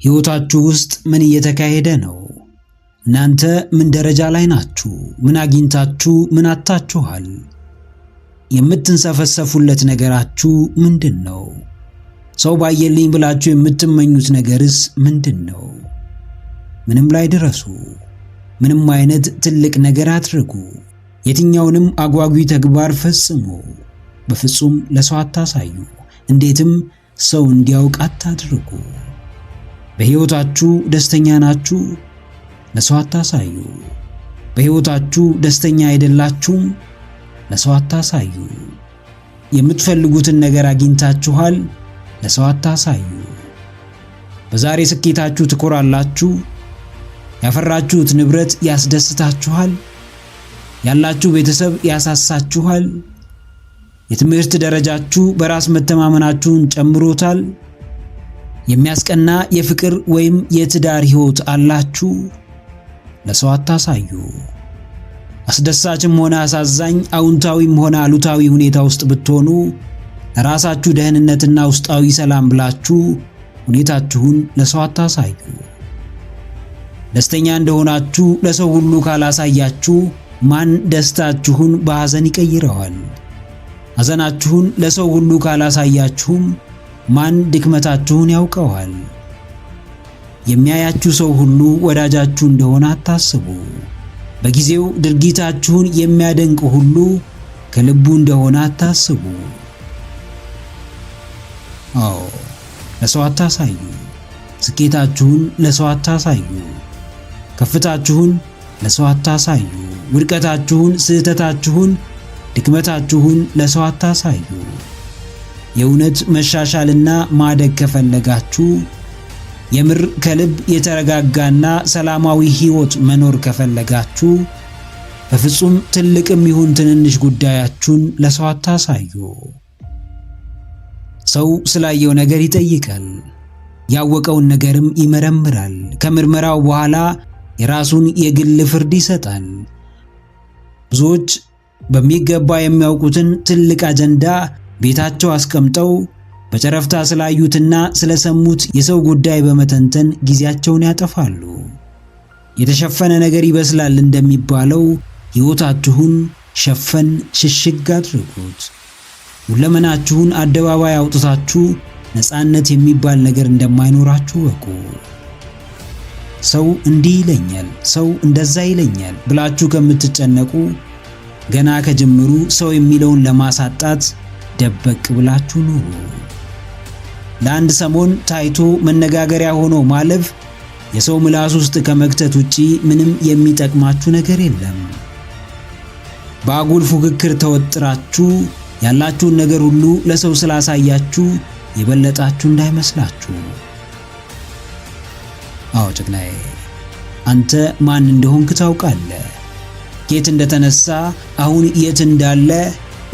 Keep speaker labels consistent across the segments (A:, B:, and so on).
A: ሕይወታችሁ ውስጥ ምን እየተካሄደ ነው? እናንተ ምን ደረጃ ላይ ናችሁ? ምን አግኝታችሁ ምን አጥታችኋል? የምትንሰፈሰፉለት ነገራችሁ ምንድነው? ሰው ባየልኝ ብላችሁ የምትመኙት ነገርስ ምንድነው? ምንም ላይ ድረሱ። ምንም አይነት ትልቅ ነገር አድርጉ። የትኛውንም አጓጊ ተግባር ፈጽሙ። በፍጹም ለሰው አታሳዩ። እንዴትም ሰው እንዲያውቅ አታድርጉ። በሕይወታችሁ ደስተኛ ናችሁ? ለሰው አታሳዩ። በሕይወታችሁ ደስተኛ አይደላችሁም? ለሰው አታሳዩ። የምትፈልጉትን ነገር አግኝታችኋል? ለሰው አታሳዩ። በዛሬ ስኬታችሁ ትኮራላችሁ? ያፈራችሁት ንብረት ያስደስታችኋል? ያላችሁ ቤተሰብ ያሳሳችኋል? የትምህርት ደረጃችሁ በራስ መተማመናችሁን ጨምሮታል? የሚያስቀና የፍቅር ወይም የትዳር ሕይወት አላችሁ? ለሰው አታሳዩ። አስደሳችም ሆነ አሳዛኝ፣ አዎንታዊም ሆነ አሉታዊ ሁኔታ ውስጥ ብትሆኑ ለራሳችሁ ደህንነትና ውስጣዊ ሰላም ብላችሁ ሁኔታችሁን ለሰው አታሳዩ። ደስተኛ እንደሆናችሁ ለሰው ሁሉ ካላሳያችሁ ማን ደስታችሁን በሐዘን ይቀይረዋል? ሐዘናችሁን ለሰው ሁሉ ካላሳያችሁም ማን ድክመታችሁን ያውቀዋል? የሚያያችሁ ሰው ሁሉ ወዳጃችሁ እንደሆነ አታስቡ። በጊዜው ድርጊታችሁን የሚያደንቅ ሁሉ ከልቡ እንደሆነ አታስቡ። አዎ፣ ለሰው አታሳዩ። ስኬታችሁን ለሰው አታሳዩ። ከፍታችሁን ለሰው አታሳዩ። ውድቀታችሁን፣ ስህተታችሁን፣ ድክመታችሁን ለሰው አታሳዩ። የእውነት መሻሻልና ማደግ ከፈለጋችሁ፣ የምር ከልብ የተረጋጋና ሰላማዊ ሕይወት መኖር ከፈለጋችሁ በፍጹም ትልቅም ይሁን ትንንሽ ጉዳያችሁን ለሰው አታሳዩ። ሰው ስላየው ነገር ይጠይቃል፣ ያወቀውን ነገርም ይመረምራል። ከምርመራው በኋላ የራሱን የግል ፍርድ ይሰጣል። ብዙዎች በሚገባ የሚያውቁትን ትልቅ አጀንዳ ቤታቸው አስቀምጠው በጨረፍታ ስላዩትና ስለሰሙት የሰው ጉዳይ በመተንተን ጊዜያቸውን ያጠፋሉ። የተሸፈነ ነገር ይበስላል እንደሚባለው ሕይወታችሁን ሸፈን ሽሽግ አድርጉት። ሁለመናችሁን አደባባይ አውጥታችሁ ነፃነት የሚባል ነገር እንደማይኖራችሁ ወቁ። ሰው እንዲህ ይለኛል፣ ሰው እንደዛ ይለኛል ብላችሁ ከምትጨነቁ ገና ከጅምሩ ሰው የሚለውን ለማሳጣት ደበቅ ብላችሁ ኑሩ። ለአንድ ሰሞን ታይቶ መነጋገሪያ ሆኖ ማለፍ የሰው ምላስ ውስጥ ከመክተት ውጪ ምንም የሚጠቅማችሁ ነገር የለም። በአጉል ፉክክር ተወጥራችሁ ያላችሁን ነገር ሁሉ ለሰው ስላሳያችሁ የበለጣችሁ እንዳይመስላችሁ። አዎ ጀግናዬ፣ አንተ ማን እንደሆንክ ታውቃለህ። ከየት እንደተነሳ አሁን የት እንዳለ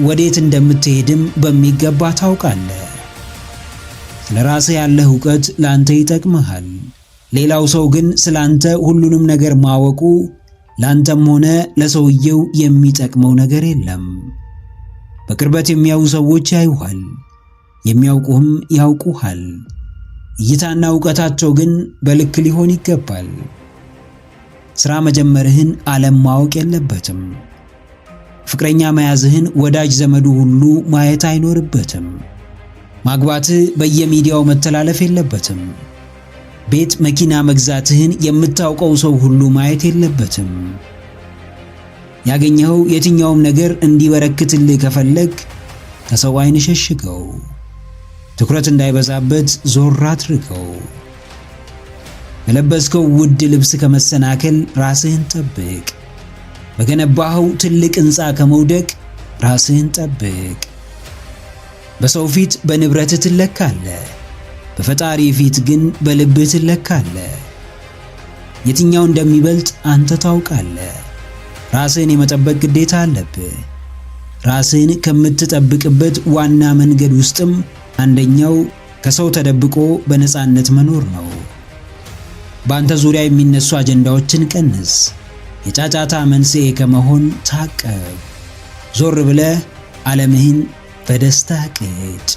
A: ወዴት እንደምትሄድም በሚገባ ታውቃለህ። ስለራስህ ያለህ ዕውቀት ላንተ ይጠቅምሃል። ሌላው ሰው ግን ስላንተ ሁሉንም ነገር ማወቁ ላንተም ሆነ ለሰውየው የሚጠቅመው ነገር የለም። በቅርበት የሚያዩ ሰዎች ያዩሃል፣ የሚያውቁህም ያውቁሃል። እይታና ዕውቀታቸው ግን በልክ ሊሆን ይገባል። ሥራ መጀመርህን ዓለም ማወቅ የለበትም። ፍቅረኛ መያዝህን ወዳጅ ዘመዱ ሁሉ ማየት አይኖርበትም። ማግባትህ በየሚዲያው መተላለፍ የለበትም። ቤት መኪና መግዛትህን የምታውቀው ሰው ሁሉ ማየት የለበትም። ያገኘኸው የትኛውም ነገር እንዲበረክትልህ ከፈለግ ከሰው ዓይን ሸሽገው። ትኩረት እንዳይበዛበት ዞር አድርገው። በለበስከው ውድ ልብስ ከመሰናከል ራስህን ጠብቅ። በገነባኸው ትልቅ ሕንፃ ከመውደቅ ራስህን ጠብቅ። በሰው ፊት በንብረትህ ትለካለህ፣ በፈጣሪ ፊት ግን በልብህ ትለካለህ። የትኛው እንደሚበልጥ አንተ ታውቃለህ። ራስህን የመጠበቅ ግዴታ አለብህ። ራስህን ከምትጠብቅበት ዋና መንገድ ውስጥም አንደኛው ከሰው ተደብቆ በነፃነት መኖር ነው። በአንተ ዙሪያ የሚነሱ አጀንዳዎችን ቀንስ። የጫጫታ መንስኤ ከመሆን ታቀብ። ዞር ብለህ ዓለምህን በደስታ ቅጭ።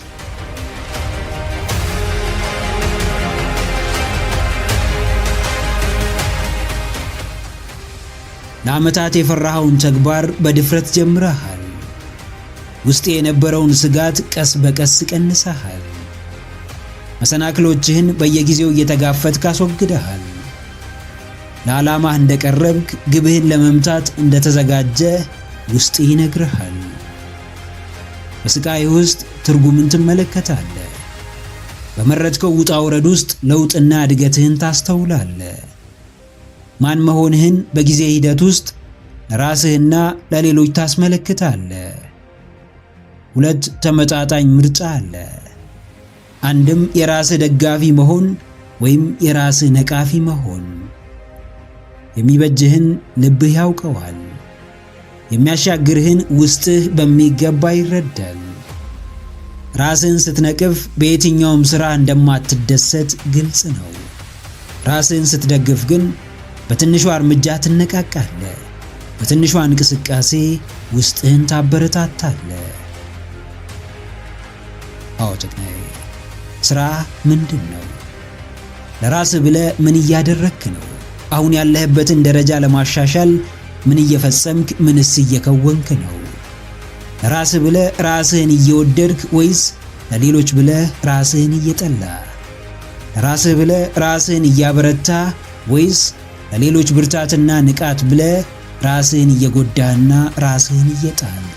A: ለዓመታት የፈራኸውን ተግባር በድፍረት ጀምረሃል። ውስጥ የነበረውን ስጋት ቀስ በቀስ ቀንሰሃል። መሰናክሎችህን በየጊዜው እየተጋፈጥክ አስወግደሃል። ለዓላማህ እንደቀረብክ፣ ግብህን ለመምታት እንደተዘጋጀ ውስጥ ይነግርሃል። በስቃይ ውስጥ ትርጉምን ትመለከታለህ። በመረጥከው ውጣ ውረድ ውስጥ ለውጥና እድገትህን ታስተውላለህ። ማን መሆንህን በጊዜ ሂደት ውስጥ ለራስህና ለሌሎች ታስመለክታለህ። ሁለት ተመጣጣኝ ምርጫ አለ። አንድም የራስህ ደጋፊ መሆን ወይም የራስህ ነቃፊ መሆን። የሚበጅህን ልብህ ያውቀዋል። የሚያሻግርህን ውስጥህ በሚገባ ይረዳል። ራስህን ስትነቅፍ በየትኛውም ሥራ እንደማትደሰት ግልጽ ነው። ራስህን ስትደግፍ ግን በትንሿ እርምጃ ትነቃቃለህ። በትንሿ እንቅስቃሴ ውስጥህን ታበረታታለህ። አዎ ጀግናዬ፣ ሥራ ምንድን ነው? ለራስህ ብለህ ምን እያደረግክ ነው? አሁን ያለህበትን ደረጃ ለማሻሻል ምን እየፈጸምክ፣ ምንስ እየከወንክ ነው? ለራስህ ብለህ ራስህን እየወደድክ ወይስ ለሌሎች ብለህ ራስህን እየጠላ? ለራስህ ብለህ ራስህን እያበረታ ወይስ ለሌሎች ብርታትና ንቃት ብለህ ራስህን እየጎዳህና ራስህን እየጣልክ?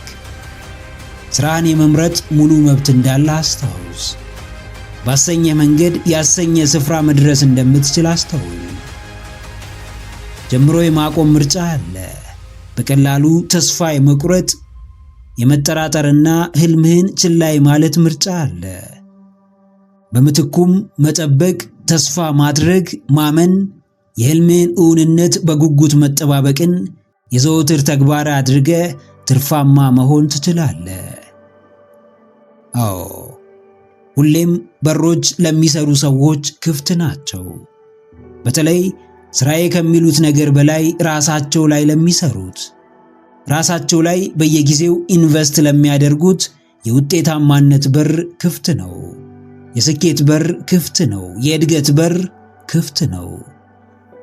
A: ሥራህን የመምረጥ ሙሉ መብት እንዳለ አስታውስ። ባሰኘ መንገድ ያሰኘ ስፍራ መድረስ እንደምትችል አስተውል። ጀምሮ የማቆም ምርጫ አለ። በቀላሉ ተስፋ የመቁረጥ የመጠራጠርና ህልምህን ችላ ማለት ምርጫ አለ። በምትኩም መጠበቅ፣ ተስፋ ማድረግ፣ ማመን፣ የህልምህን እውንነት በጉጉት መጠባበቅን የዘወትር ተግባር አድርገህ ትርፋማ መሆን ትችላለህ። አዎ፣ ሁሌም በሮች ለሚሰሩ ሰዎች ክፍት ናቸው። በተለይ ስራዬ ከሚሉት ነገር በላይ ራሳቸው ላይ ለሚሰሩት፣ ራሳቸው ላይ በየጊዜው ኢንቨስት ለሚያደርጉት የውጤታማነት በር ክፍት ነው። የስኬት በር ክፍት ነው። የእድገት በር ክፍት ነው።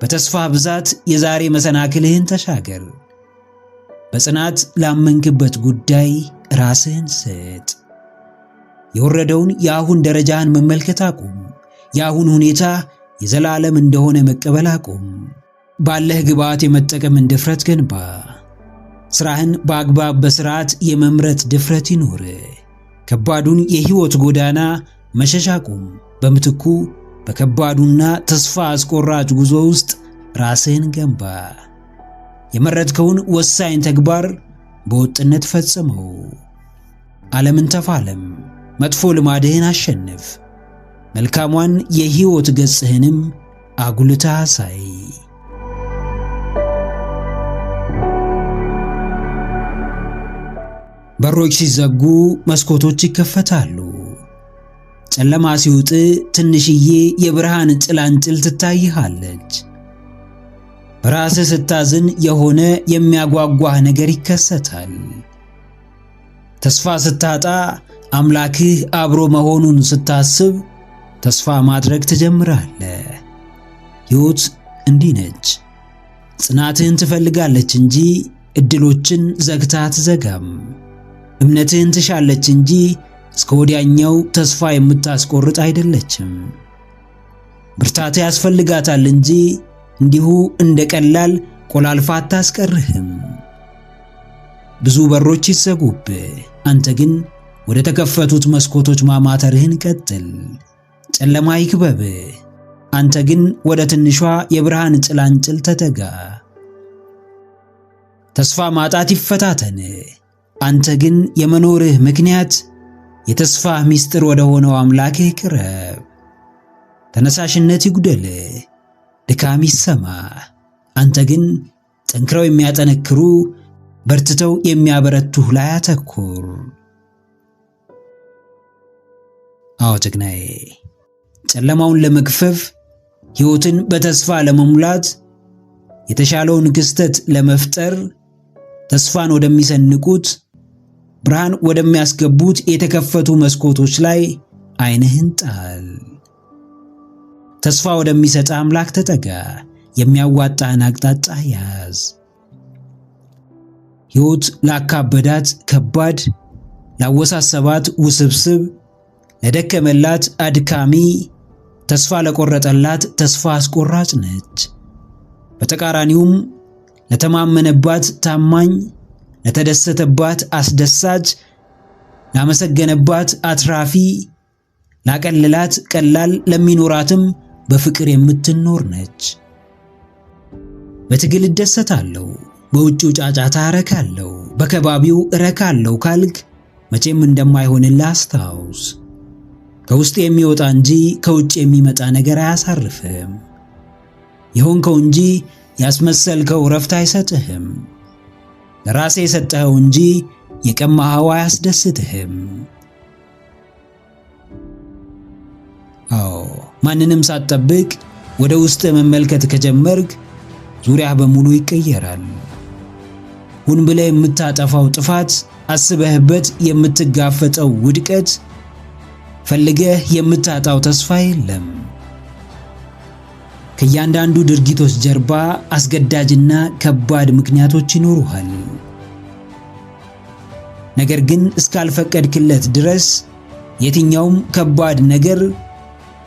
A: በተስፋ ብዛት የዛሬ መሰናክልህን ተሻገር። በጽናት ላመንክበት ጉዳይ ራስህን ስጥ። የወረደውን የአሁን ደረጃህን መመልከት አቁም። የአሁን ሁኔታ የዘላለም እንደሆነ መቀበል አቁም። ባለህ ግብዓት የመጠቀምን ድፍረት ገንባ። ስራህን በአግባብ በስርዓት የመምረጥ ድፍረት ይኑር። ከባዱን የህይወት ጎዳና መሸሽ አቁም። በምትኩ በከባዱና ተስፋ አስቆራጭ ጉዞ ውስጥ ራስህን ገንባ። የመረጥከውን ወሳኝ ተግባር በወጥነት ፈጽመው። ዓለምን ተፋለም። መጥፎ ልማድህን አሸንፍ። መልካሟን የህይወት ገጽህንም አጉልታ አሳይ። በሮች ሲዘጉ መስኮቶች ይከፈታሉ። ጨለማ ሲውጥ ትንሽዬ የብርሃን ጭላንጭል ትታይሃለች። በራስህ ስታዝን የሆነ የሚያጓጓህ ነገር ይከሰታል። ተስፋ ስታጣ አምላክህ አብሮ መሆኑን ስታስብ ተስፋ ማድረግ ትጀምራለህ። ሕይወት እንዲህ ነች። ጽናትህን ትፈልጋለች እንጂ እድሎችን ዘግታ አትዘጋም። እምነትህን ትሻለች እንጂ እስከ ወዲያኛው ተስፋ የምታስቆርጥ አይደለችም። ብርታትህ ያስፈልጋታል እንጂ እንዲሁ እንደ ቀላል ቆላልፋ አታስቀርህም። ብዙ በሮች ይዘጉብህ፣ አንተ ግን ወደ ተከፈቱት መስኮቶች ማማተርህን ቀጥል። ጨለማ ይክበብህ፣ አንተ ግን ወደ ትንሿ የብርሃን ጭላንጭል ተጠጋ። ተስፋ ማጣት ይፈታተንህ፣ አንተ ግን የመኖርህ ምክንያት የተስፋ ምስጢር ወደ ሆነው አምላክህ ቅረብ። ተነሳሽነት ይጉደልህ፣ ድካም ይሰማ፣ አንተ ግን ጠንክረው የሚያጠነክሩ በርትተው የሚያበረቱህ ላይ አተኩር። አዎ ጀግናዬ፣ ጨለማውን ለመግፈፍ ሕይወትን በተስፋ ለመሙላት የተሻለውን ክስተት ለመፍጠር ተስፋን ወደሚሰንቁት ብርሃን ወደሚያስገቡት የተከፈቱ መስኮቶች ላይ ዓይንህን ጣል። ተስፋ ወደሚሰጥ አምላክ ተጠጋ። የሚያዋጣህን አቅጣጫ ያዝ። ሕይወት ላካበዳት ከባድ፣ ላወሳሰባት ውስብስብ፣ ለደከመላት አድካሚ፣ ተስፋ ለቆረጠላት ተስፋ አስቆራጭ ነች። በተቃራኒውም ለተማመነባት ታማኝ፣ ለተደሰተባት አስደሳች፣ ላመሰገነባት አትራፊ፣ ላቀለላት ቀላል፣ ለሚኖራትም በፍቅር የምትኖር ነች። በትግል እደሰታለሁ፣ በውጭው ጫጫታ እረካለሁ፣ በከባቢው እረካለሁ ካልክ መቼም እንደማይሆንልህ አስታውስ። ከውስጥ የሚወጣ እንጂ ከውጭ የሚመጣ ነገር አያሳርፍም። የሆንከው እንጂ ያስመሰልከው ረፍት አይሰጥህም። ለራሴ የሰጠኸው እንጂ የቀማኸው አያስደስትህም። አዎ፣ ማንንም ሳትጠብቅ ወደ ውስጥ መመልከት ከጀመርክ ዙሪያህ በሙሉ ይቀየራል። ሁን ብለህ የምታጠፋው ጥፋት፣ አስበህበት የምትጋፈጠው ውድቀት፣ ፈልገህ የምታጣው ተስፋ የለም። ከእያንዳንዱ ድርጊቶች ጀርባ አስገዳጅና ከባድ ምክንያቶች ይኖሩሃል። ነገር ግን እስካልፈቀድክለት ድረስ የትኛውም ከባድ ነገር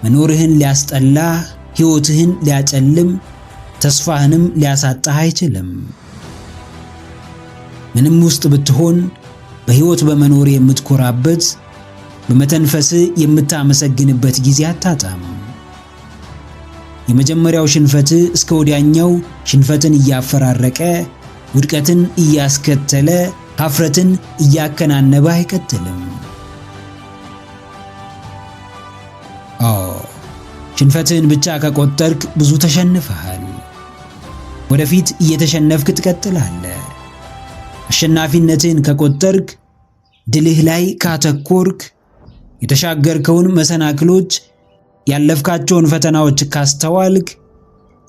A: መኖርህን ሊያስጠላህ፣ ሕይወትህን ሊያጨልም፣ ተስፋህንም ሊያሳጣህ አይችልም። ምንም ውስጥ ብትሆን በሕይወት በመኖር የምትኮራበት፣ በመተንፈስህ የምታመሰግንበት ጊዜ አታጣም። የመጀመሪያው ሽንፈትህ እስከ ወዲያኛው ሽንፈትን እያፈራረቀ፣ ውድቀትን እያስከተለ፣ ኀፍረትን እያከናነበ አይቀጥልም። ሽንፈትህን ብቻ ከቆጠርክ ብዙ ተሸንፈሃል። ወደፊት እየተሸነፍክ ትቀጥላለህ። አሸናፊነትህን ከቆጠርክ፣ ድልህ ላይ ካተኮርክ፣ የተሻገርከውን መሰናክሎች፣ ያለፍካቸውን ፈተናዎች ካስተዋልክ፣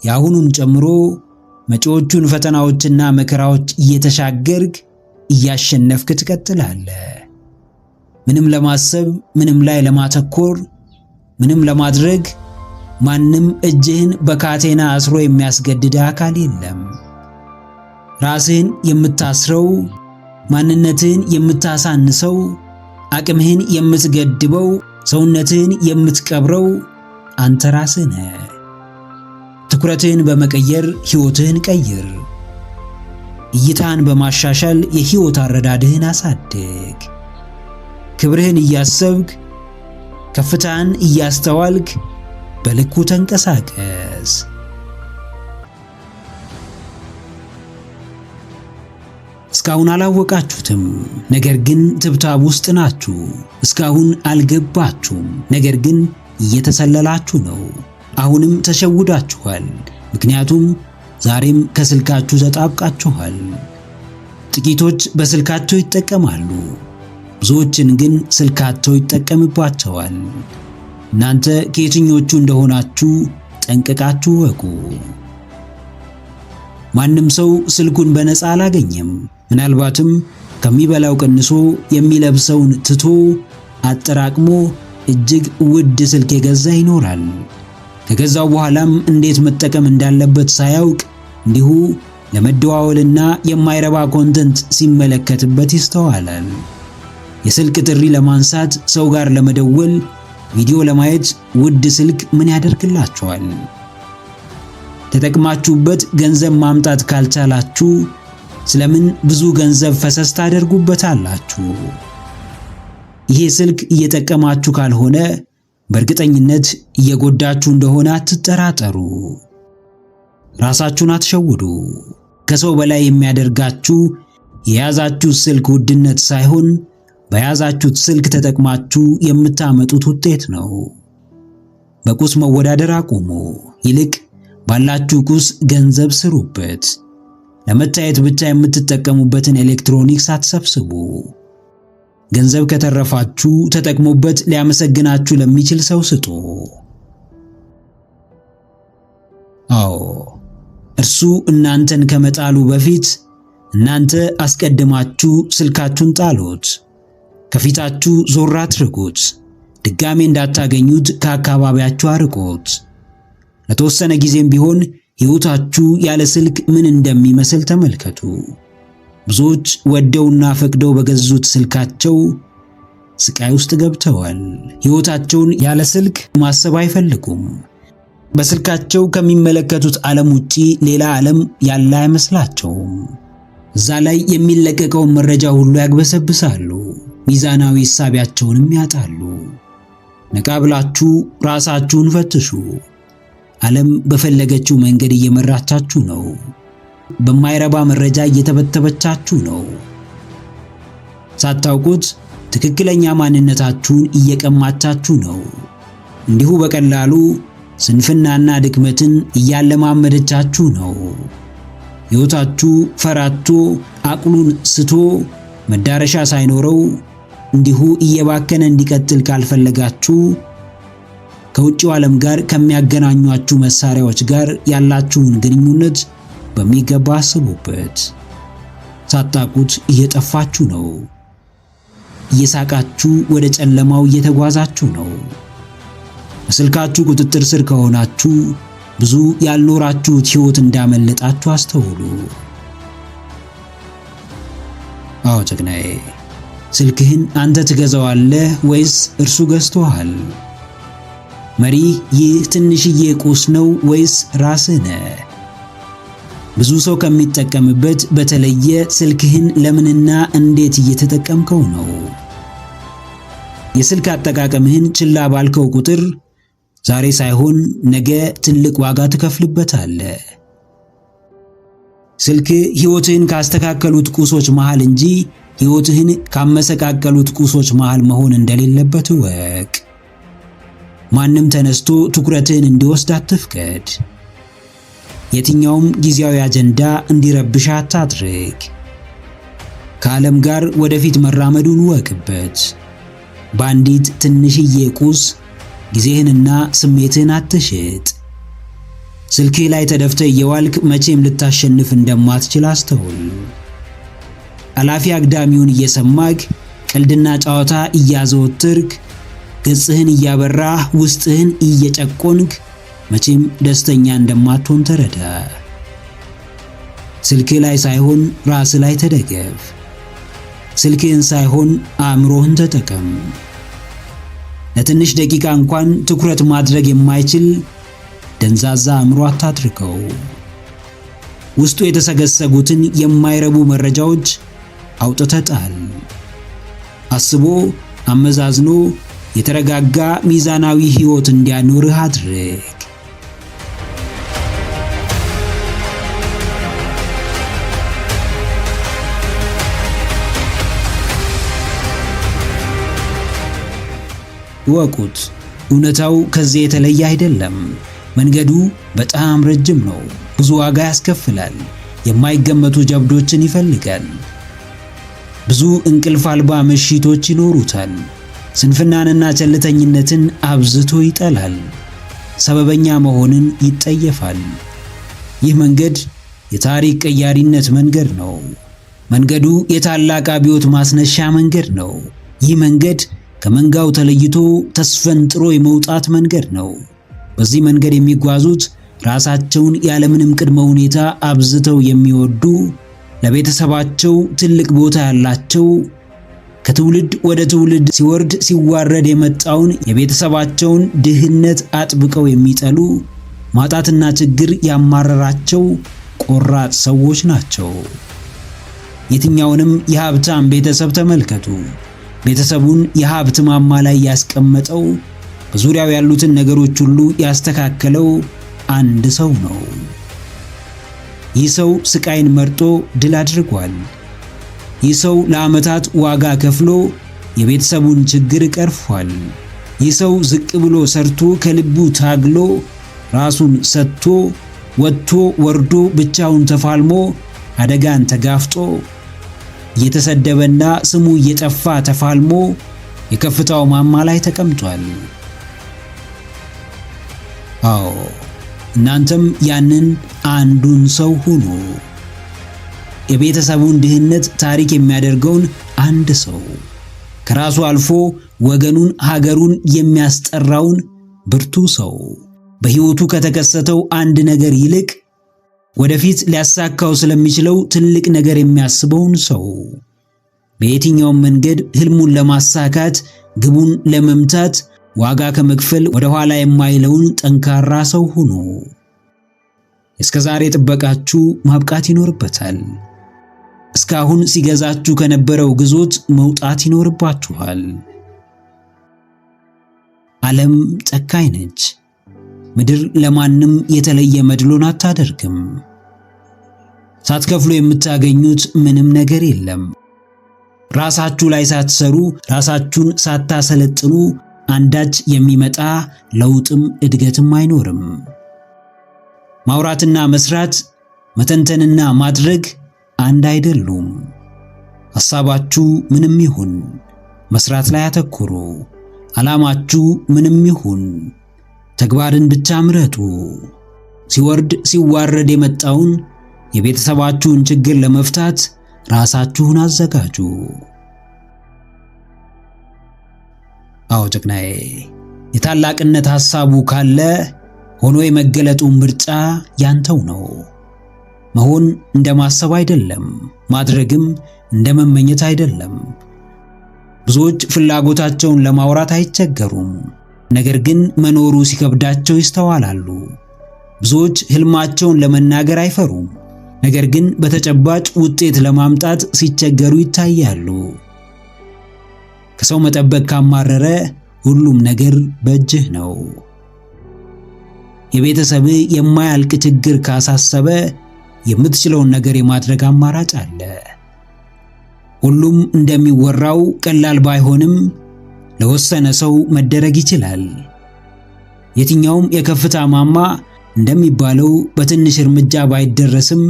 A: የአሁኑን ጨምሮ መጪዎቹን ፈተናዎችና መከራዎች እየተሻገርክ እያሸነፍክ ትቀጥላለህ። ምንም ለማሰብ፣ ምንም ላይ ለማተኮር፣ ምንም ለማድረግ ማንም እጅህን በካቴና አስሮ የሚያስገድድ አካል የለም። ራስህን የምታስረው፣ ማንነትህን የምታሳንሰው፣ አቅምህን የምትገድበው፣ ሰውነትህን የምትቀብረው አንተ ራስህ ነህ። ትኩረትህን በመቀየር ሕይወትህን ቀይር። እይታን በማሻሻል የሕይወት አረዳድህን አሳድግ። ክብርህን እያሰብክ፣ ከፍታህን እያስተዋልክ በልኩ ተንቀሳቀስ። እስካሁን አላወቃችሁትም፣ ነገር ግን ትብታብ ውስጥ ናችሁ። እስካሁን አልገባችሁም፣ ነገር ግን እየተሰለላችሁ ነው። አሁንም ተሸውዳችኋል፣ ምክንያቱም ዛሬም ከስልካችሁ ተጣብቃችኋል። ጥቂቶች በስልካቸው ይጠቀማሉ፣ ብዙዎችን ግን ስልካቸው ይጠቀምባቸዋል። እናንተ ከየትኞቹ እንደሆናችሁ ጠንቅቃችሁ ወቁ። ማንም ሰው ስልኩን በነፃ አላገኘም። ምናልባትም ከሚበላው ቀንሶ የሚለብሰውን ትቶ አጠራቅሞ እጅግ ውድ ስልክ የገዛ ይኖራል። ከገዛው በኋላም እንዴት መጠቀም እንዳለበት ሳያውቅ እንዲሁ ለመደዋወልና የማይረባ ኮንተንት ሲመለከትበት ይስተዋላል። የስልክ ጥሪ ለማንሳት፣ ሰው ጋር ለመደወል፣ ቪዲዮ ለማየት ውድ ስልክ ምን ያደርግላችኋል? ተጠቅማችሁበት ገንዘብ ማምጣት ካልቻላችሁ ስለምን ብዙ ገንዘብ ፈሰስ ታደርጉበታላችሁ? ይሄ ስልክ እየጠቀማችሁ ካልሆነ በእርግጠኝነት እየጎዳችሁ እንደሆነ አትጠራጠሩ። ራሳችሁን አትሸውዱ። ከሰው በላይ የሚያደርጋችሁ የያዛችሁት ስልክ ውድነት ሳይሆን በያዛችሁት ስልክ ተጠቅማችሁ የምታመጡት ውጤት ነው። በቁስ መወዳደር አቁሙ። ይልቅ ባላችሁ ቁስ ገንዘብ ስሩበት። ለመታየት ብቻ የምትጠቀሙበትን ኤሌክትሮኒክስ አትሰብስቡ። ገንዘብ ከተረፋችሁ ተጠቅሞበት ሊያመሰግናችሁ ለሚችል ሰው ስጡ። አዎ፣ እርሱ እናንተን ከመጣሉ በፊት እናንተ አስቀድማችሁ ስልካችሁን ጣሉት። ከፊታችሁ ዞር አድርጉት። ድጋሜ እንዳታገኙት ከአካባቢያችሁ አርቁት። ለተወሰነ ጊዜም ቢሆን ሕይወታችሁ ያለ ስልክ ምን እንደሚመስል ተመልከቱ። ብዙዎች ወደውና ፈቅደው በገዙት ስልካቸው ስቃይ ውስጥ ገብተዋል። ሕይወታቸውን ያለ ስልክ ማሰብ አይፈልጉም። በስልካቸው ከሚመለከቱት ዓለም ውጪ ሌላ ዓለም ያለ አይመስላቸውም። እዛ ላይ የሚለቀቀውን መረጃ ሁሉ ያግበሰብሳሉ። ሚዛናዊ ሕሳቢያቸውንም ያጣሉ። ነቃ ብላችሁ ራሳችሁን ፈትሹ። ዓለም በፈለገችው መንገድ እየመራቻችሁ ነው። በማይረባ መረጃ እየተበተበቻችሁ ነው። ሳታውቁት ትክክለኛ ማንነታችሁን እየቀማቻችሁ ነው። እንዲሁ በቀላሉ ስንፍናና ድክመትን እያለማመደቻችሁ ነው። ሕይወታችሁ ፈራቶ አቅሉን ስቶ መዳረሻ ሳይኖረው እንዲሁ እየባከነ እንዲቀጥል ካልፈለጋችሁ ከውጭው ዓለም ጋር ከሚያገናኟችሁ መሳሪያዎች ጋር ያላችሁን ግንኙነት በሚገባ አስቡበት። ሳታውቁት እየጠፋችሁ ነው። እየሳቃችሁ ወደ ጨለማው እየተጓዛችሁ ነው። በስልካችሁ ቁጥጥር ስር ከሆናችሁ ብዙ ያልኖራችሁት ሕይወት እንዳመለጣችሁ አስተውሉ። አዎ ጀግናዬ፣ ስልክህን አንተ ትገዛዋለህ ወይስ እርሱ ገዝቶሃል? መሪ ይህ ትንሽዬ ቁስ ነው ወይስ ራስህ ነህ? ብዙ ሰው ከሚጠቀምበት በተለየ ስልክህን ለምንና እንዴት እየተጠቀምከው ነው? የስልክ አጠቃቀምህን ችላ ባልከው ቁጥር ዛሬ ሳይሆን ነገ ትልቅ ዋጋ ትከፍልበታለህ። ስልክ ሕይወትህን ካስተካከሉት ቁሶች መሃል እንጂ ሕይወትህን ካመሰቃቀሉት ቁሶች መሃል መሆን እንደሌለበት እወቅ። ማንም ተነስቶ ትኩረትህን እንዲወስድ አትፍቀድ። የትኛውም ጊዜያዊ አጀንዳ እንዲረብሽ አታድርግ። ከዓለም ጋር ወደፊት መራመዱን እወቅበት። በአንዲት ትንሽዬ ቁስ ጊዜህንና ስሜትህን አትሽጥ። ስልክህ ላይ ተደፍተህ እየዋልክ መቼም ልታሸንፍ እንደማትችል አስተውል። አላፊ አግዳሚውን እየሰማክ ቀልድና ጨዋታ እያዘወትርክ ገጽህን እያበራህ ውስጥህን እየጨቆንክ መቼም ደስተኛ እንደማትሆን ተረዳ። ስልክህ ላይ ሳይሆን ራስህ ላይ ተደገፍ። ስልክህን ሳይሆን አእምሮህን ተጠቀም። ለትንሽ ደቂቃ እንኳን ትኩረት ማድረግ የማይችል ደንዛዛ አእምሮ አታድርገው። ውስጡ የተሰገሰጉትን የማይረቡ መረጃዎች አውጥተህ ጣል። አስቦ አመዛዝኖ የተረጋጋ ሚዛናዊ ሕይወት እንዲያኖርህ አድርግ። ወቁት፣ እውነታው ከዚህ የተለየ አይደለም። መንገዱ በጣም ረጅም ነው። ብዙ ዋጋ ያስከፍላል። የማይገመቱ ጀብዶችን ይፈልጋል። ብዙ እንቅልፍ አልባ ምሽቶች ይኖሩታል። ስንፍናንና ቸልተኝነትን አብዝቶ ይጠላል። ሰበበኛ መሆንን ይጠየፋል። ይህ መንገድ የታሪክ ቀያሪነት መንገድ ነው። መንገዱ የታላቅ አብዮት ማስነሻ መንገድ ነው። ይህ መንገድ ከመንጋው ተለይቶ ተስፈንጥሮ የመውጣት መንገድ ነው። በዚህ መንገድ የሚጓዙት ራሳቸውን ያለምንም ቅድመ ሁኔታ አብዝተው የሚወዱ፣ ለቤተሰባቸው ትልቅ ቦታ ያላቸው፣ ከትውልድ ወደ ትውልድ ሲወርድ ሲዋረድ የመጣውን የቤተሰባቸውን ድህነት አጥብቀው የሚጠሉ፣ ማጣትና ችግር ያማረራቸው ቆራጥ ሰዎች ናቸው። የትኛውንም የሀብታም ቤተሰብ ተመልከቱ። ቤተሰቡን የሀብት ማማ ላይ ያስቀመጠው፣ በዙሪያው ያሉትን ነገሮች ሁሉ ያስተካከለው አንድ ሰው ነው። ይህ ሰው ስቃይን መርጦ ድል አድርጓል። ይህ ሰው ለዓመታት ዋጋ ከፍሎ የቤተሰቡን ችግር ቀርፏል። ይህ ሰው ዝቅ ብሎ ሰርቶ ከልቡ ታግሎ ራሱን ሰጥቶ ወጥቶ ወርዶ ብቻውን ተፋልሞ አደጋን ተጋፍጦ እየተሰደበና ስሙ እየጠፋ ተፋልሞ የከፍታው ማማ ላይ ተቀምጧል። አዎ እናንተም ያንን አንዱን ሰው ሁኑ። የቤተሰቡን ድህነት ታሪክ የሚያደርገውን አንድ ሰው፣ ከራሱ አልፎ ወገኑን ሀገሩን የሚያስጠራውን ብርቱ ሰው፣ በሕይወቱ ከተከሰተው አንድ ነገር ይልቅ ወደፊት ሊያሳካው ስለሚችለው ትልቅ ነገር የሚያስበውን ሰው፣ በየትኛውም መንገድ ህልሙን ለማሳካት ግቡን ለመምታት ዋጋ ከመክፈል ወደ ኋላ የማይለውን ጠንካራ ሰው ሁኑ። እስከዛሬ ጥበቃችሁ ማብቃት ይኖርበታል። እስካሁን ሲገዛችሁ ከነበረው ግዞት መውጣት ይኖርባችኋል። ዓለም ጨካኝ ነች። ምድር ለማንም የተለየ መድሎን አታደርግም። ሳትከፍሉ የምታገኙት ምንም ነገር የለም። ራሳችሁ ላይ ሳትሰሩ፣ ራሳችሁን ሳታሰለጥኑ አንዳች የሚመጣ ለውጥም እድገትም አይኖርም። ማውራትና መስራት፣ መተንተንና ማድረግ አንድ አይደሉም። ሐሳባችሁ ምንም ይሁን መስራት ላይ አተኩሩ። ዓላማችሁ ምንም ይሁን ተግባርን ብቻ ምረጡ። ሲወርድ ሲዋረድ የመጣውን የቤተሰባችሁን ችግር ለመፍታት ራሳችሁን አዘጋጁ። አዎ ጀግናዬ፣ የታላቅነት ሐሳቡ ካለ ሆኖ የመገለጡ ምርጫ ያንተው ነው። መሆን እንደማሰብ አይደለም፣ ማድረግም እንደመመኘት አይደለም። ብዙዎች ፍላጎታቸውን ለማውራት አይቸገሩም፣ ነገር ግን መኖሩ ሲከብዳቸው ይስተዋላሉ። ብዙዎች ህልማቸውን ለመናገር አይፈሩም፣ ነገር ግን በተጨባጭ ውጤት ለማምጣት ሲቸገሩ ይታያሉ። ከሰው መጠበቅ ካማረረ ሁሉም ነገር በእጅህ ነው። የቤተሰብህ የማያልቅ ችግር ካሳሰበ የምትችለውን ነገር የማድረግ አማራጭ አለ። ሁሉም እንደሚወራው ቀላል ባይሆንም ለወሰነ ሰው መደረግ ይችላል። የትኛውም የከፍታ ማማ እንደሚባለው በትንሽ እርምጃ ባይደረስም